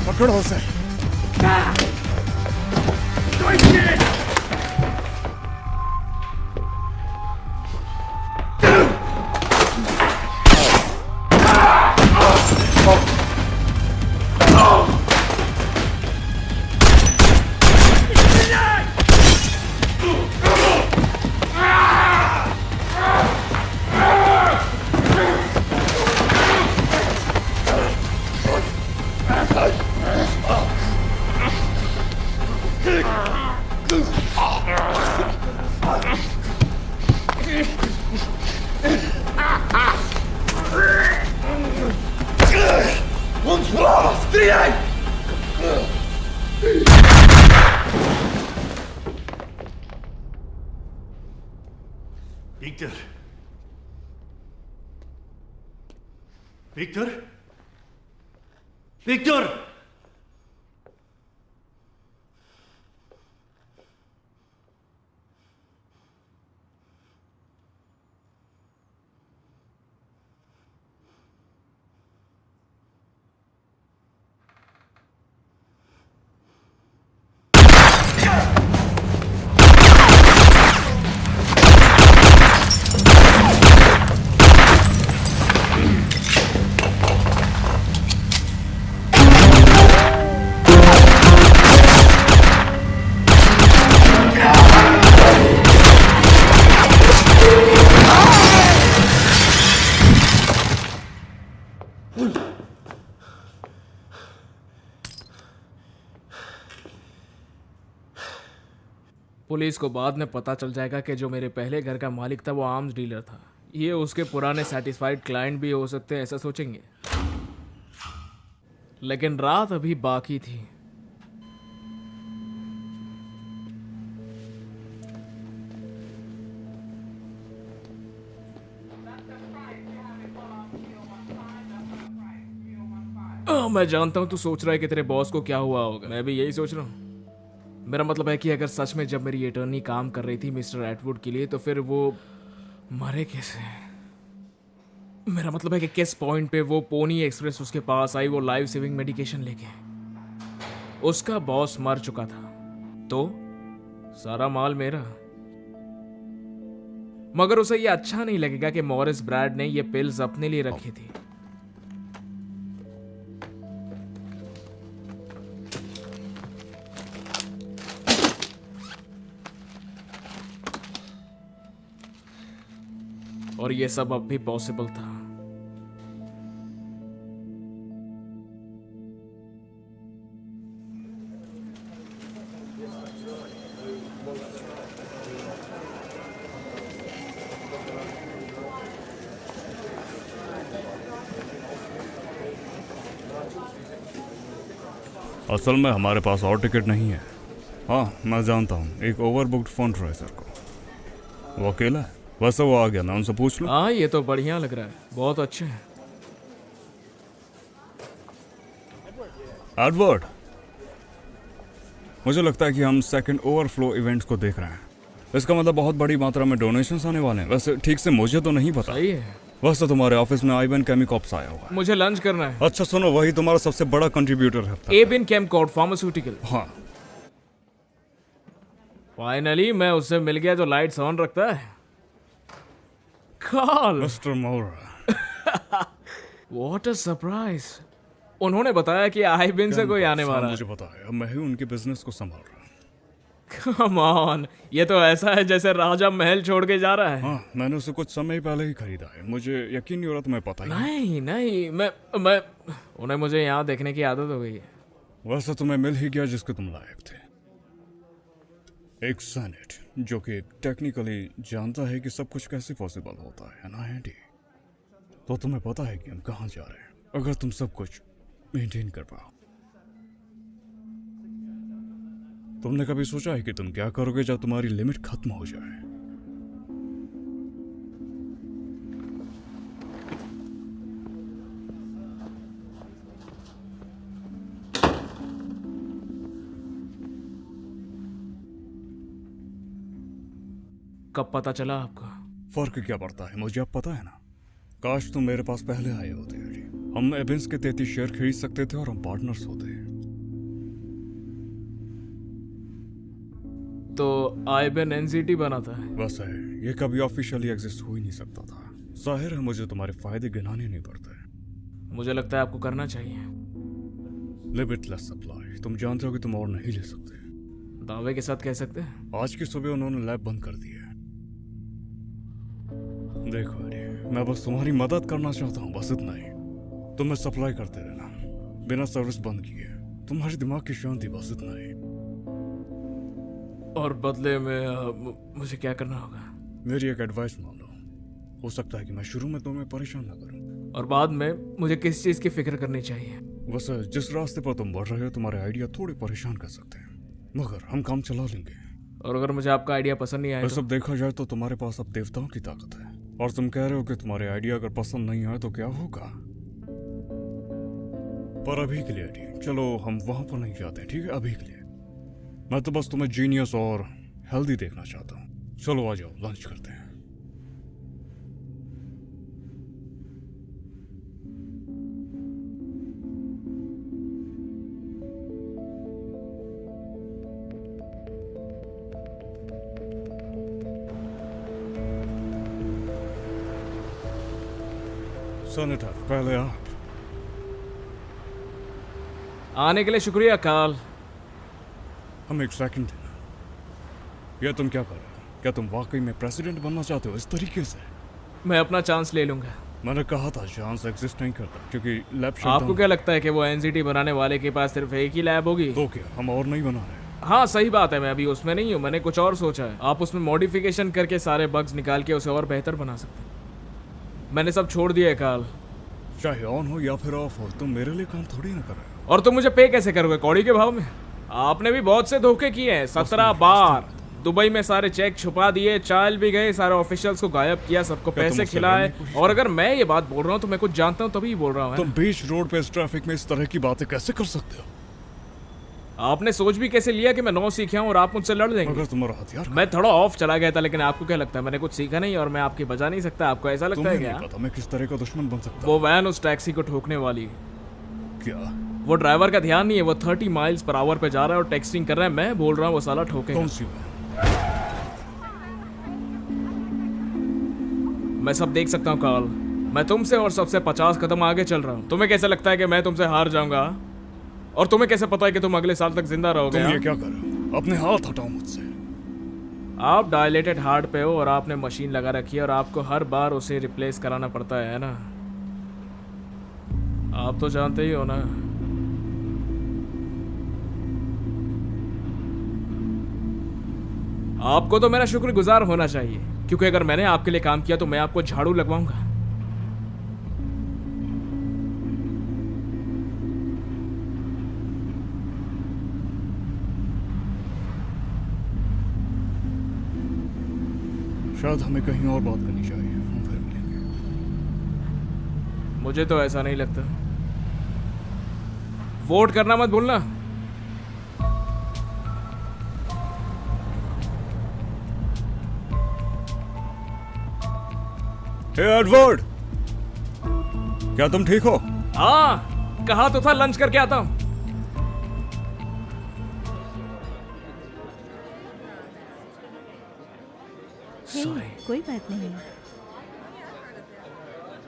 पकड़ो उसे। Victor? Victor? Victor! पुलिस को बाद में पता चल जाएगा कि जो मेरे पहले घर का मालिक था वो आर्म्स डीलर था। ये उसके पुराने सेटिस्फाइड क्लाइंट भी हो सकते हैं, ऐसा सोचेंगे। लेकिन रात अभी बाकी थी। मैं जानता हूं तू सोच रहा है कि तेरे बॉस को क्या हुआ होगा। मैं भी यही सोच रहा हूं। मेरा मतलब है कि अगर सच में जब मेरी अटॉर्नी काम कर रही थी मिस्टर एटवुड के लिए, तो फिर वो मरे कैसे? मेरा मतलब है कि किस पॉइंट पे वो पोनी एक्सप्रेस उसके पास आई, वो लाइफ सेविंग मेडिकेशन लेके। उसका बॉस मर चुका था, तो सारा माल मेरा। मगर उसे ये अच्छा नहीं लगेगा कि मॉरिस ब्रैड ने ये पिल्स अपने लिए रखी थी। और ये सब अब भी पॉसिबल था। असल में हमारे पास और टिकट नहीं है। हाँ, मैं जानता हूँ एक ओवरबुक्ड फोन रेसर को। वो अकेला है। वैसे वो आ गया, मैं उनसे पूछ लूं? हाँ, ये तो बढ़िया लग रहा है, बहुत अच्छे हैं। एडवर्ड, मुझे लगता है कि हम सेकंड ओवरफ्लो इवेंट्स को देख रहे हैं। इसका मतलब बहुत बड़ी मात्रा में डोनेशंस आने वाले हैं। वैसे ठीक से मुझे तो नहीं पता। सही है। वैसे तुम्हारे ऑफिस में आइबन केमिकॉप्स आया होगा। मुझे लंच करना है। अच्छा सुनो, वही तुम्हारा सबसे बड़ा कंट्रीब्यूटर है। एबिन केमकॉर्प फार्मास्यूटिकल। हाँ, फाइनली मैं उससे मिल गया जो लाइट्स ऑन रखता है। कॉल मिस्टर मोरा। What a surprise. उन्होंने बताया कि आइबिन से कोई आने वाला है। मुझे पता है, अब मैं ही उनके बिजनेस को संभाल रहा हूँ। कम ऑन, ये तो ऐसा है जैसे राजा महल छोड़ के जा रहा है। हाँ, मैंने उसे कुछ समय पहले ही खरीदा है। मुझे यकीन नहीं हो रहा, तुम्हें पता ही नहीं, मैं उन्हें मुझे यहाँ देखने की आदत हो गई है। वैसे तुम्हें मिल ही गया जिसके तुम लायक थे। एक सेनेट जो कि टेक्निकली जानता है कि सब कुछ कैसे पॉसिबल होता है ना एंडी? तो तुम्हें पता है कि हम कहाँ जा रहे हैं अगर तुम सब कुछ मेंटेन कर पाओ। तुमने कभी सोचा है कि तुम क्या करोगे जब तुम्हारी लिमिट खत्म हो जाए? कब पता चला आपको? फर्क क्या पड़ता है, मुझे अब पता है ना। काश तुम मेरे पास पहले आए होते। हम एबिन्स के 33 शेयर खरीद सकते थे और हम पार्टनर्स होते। तो आइबिन एनसीटी बनाता है। वैसे ये कभी ऑफिशियली एग्जिस्ट हो ही नहीं सकता था। जाहिर है मुझे तुम्हारे फायदे गिनाने नहीं पड़ते। मुझे लगता है आपको करना चाहिए। लिमिटलेस सप्लाई, तुम जानते हो कि तुम और नहीं ले सकते। दावे के साथ कह सकते हैं। आज की सुबह उन्होंने लैब बंद कर दी है। देखो अरे, मैं बस तुम्हारी मदद करना चाहता हूँ, बस इतना ही। तुम्हें सप्लाई करते रहना बिना सर्विस बंद किए। तुम्हारे दिमाग की शांति, बस इतना ही। और बदले में मुझे क्या करना होगा? मेरी एक एडवाइस मान लो। हो सकता है कि मैं शुरू में तुम्हें परेशान ना करूं। और बाद में मुझे किस चीज की फिक्र करनी चाहिए? वैसे जिस रास्ते पर तुम बढ़ रहे हो, तुम्हारे आइडिया थोड़े परेशान कर सकते हैं, मगर हम काम चला लेंगे। और अगर मुझे आपका आइडिया पसंद नहीं आया? सब देखा जाए तो तुम्हारे पास अब देवताओं की ताकत है। और तुम कह रहे हो कि तुम्हारे आइडिया अगर पसंद नहीं आए तो क्या होगा? पर अभी के लिए चलो हम वहां पर नहीं जाते, ठीक है? अभी के लिए मैं तो बस तुम्हें जीनियस और हेल्दी देखना चाहता हूँ। चलो आ जाओ, लंच करते हैं। सेनेटर, पहले आप। आने के लिए शुक्रिया काल। हम एक सेकंड देना। ये तुम क्या कर रहे हो? क्या तुम वाकई में प्रेसिडेंट बनना चाहते हो इस तरीके से? मैं अपना चांस ले लूंगा। मैंने कहा था चांस एग्जिस्ट नहीं करता, क्योंकि लैब आपको क्या लगता है कि वो एनसीटी बनाने वाले के पास सिर्फ एक ही लैब होगी? तो क्या हम और नहीं बना रहे? हाँ सही बात है, मैं अभी उसमें नहीं हूँ, मैंने कुछ और सोचा है। आप उसमें मॉडिफिकेशन करके सारे बग्स निकाल के उसे और बेहतर बना सकते हैं। मैंने सब छोड़ दिया है काल। चाहे ऑन हो या फिर ऑफ हो, तुम मेरे लिए काम थोड़ी ना कर रहे हो। और तुम मुझे पे कैसे करोगे? कौड़ी के भाव में? आपने भी बहुत से धोखे किए हैं, 17 बार। दुबई में सारे चेक छुपा दिए, चाल भी गए, सारे ऑफिशियल्स को गायब किया, सबको पैसे खिलाए। और अगर मैं ये बात बोल रहा हूँ तो मैं कुछ जानता हूँ तभी बोल रहा हूँ। तुम बीच रोड पे इस ट्रैफिक में इस तरह की बातें कैसे कर सकते हो? आपने सोच भी कैसे लिया कि मैं 9 सीखा हूँ और आप मुझसे लड़ लेंगे? अगर तुम्हारा हथियार मैं थोड़ा ऑफ चला गया था, लेकिन आपको क्या लगता है मैंने कुछ सीखा नहीं और मैं आपकी बजा नहीं सकता? आपको ऐसा लगता है क्या? पता मैं किस तरह का दुश्मन बन सकता? वो वैन उस टैक्सी को ठोकने वाली। क्या? वो ड्राइवर का ध्यान नहीं है, वो 30 माइल्स पर आवर पे जा रहा है और टेक्सटिंग कर रहा है। मैं बोल रहा हूँ वो साला ठोकेगा। कौन सी? मैं सब देख सकता हूँ कार्ल। मैं तुमसे और सबसे 50 कदम आगे चल रहा हूँ। तुम्हें कैसे लगता है कि मैं तुमसे हार जाऊंगा? और तुम्हें कैसे पता है कि तुम अगले साल तक जिंदा रहोगे? तुम ये क्या कर रहे हो? अपने हाथ हटाओ मुझसे। आप डायलेटेड हार्ट पे हो और आपने मशीन लगा रखी है और आपको हर बार उसे रिप्लेस कराना पड़ता है ना? आप तो जानते ही हो ना। आपको तो मेरा शुक्रगुजार होना चाहिए, क्योंकि अगर मैंने आपके लिए काम किया तो मैं आपको झाड़ू लगवाऊंगा। शायद हमें कहीं और बात करनी चाहिए, हम फिर मिलेंगे। मुझे तो ऐसा नहीं लगता। वोट करना मत भूलना। हे एडवर्ड, क्या तुम ठीक हो? हाँ, कहा तो था लंच करके आता हूं। कोई बात नहीं।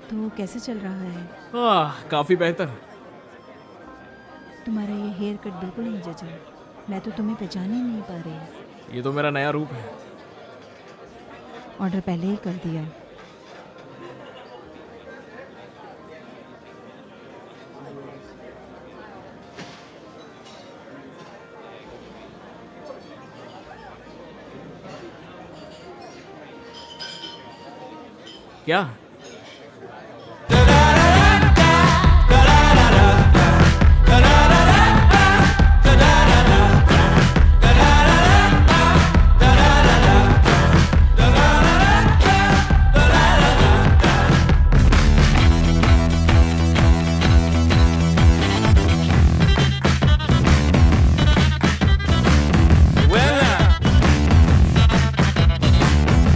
तो कैसे चल रहा है? काफी बेहतर। तुम्हारा ये हेयर कट बिल्कुल नहीं जचा। मैं तो तुम्हें पहचान ही नहीं पा रही। ये तो मेरा नया रूप है। ऑर्डर पहले ही कर दिया। क्या?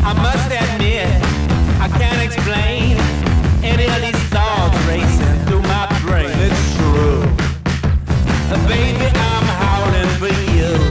I must admit, I can't explain any of these thoughts racing through my brain. It's true. Baby, I'm howling for you.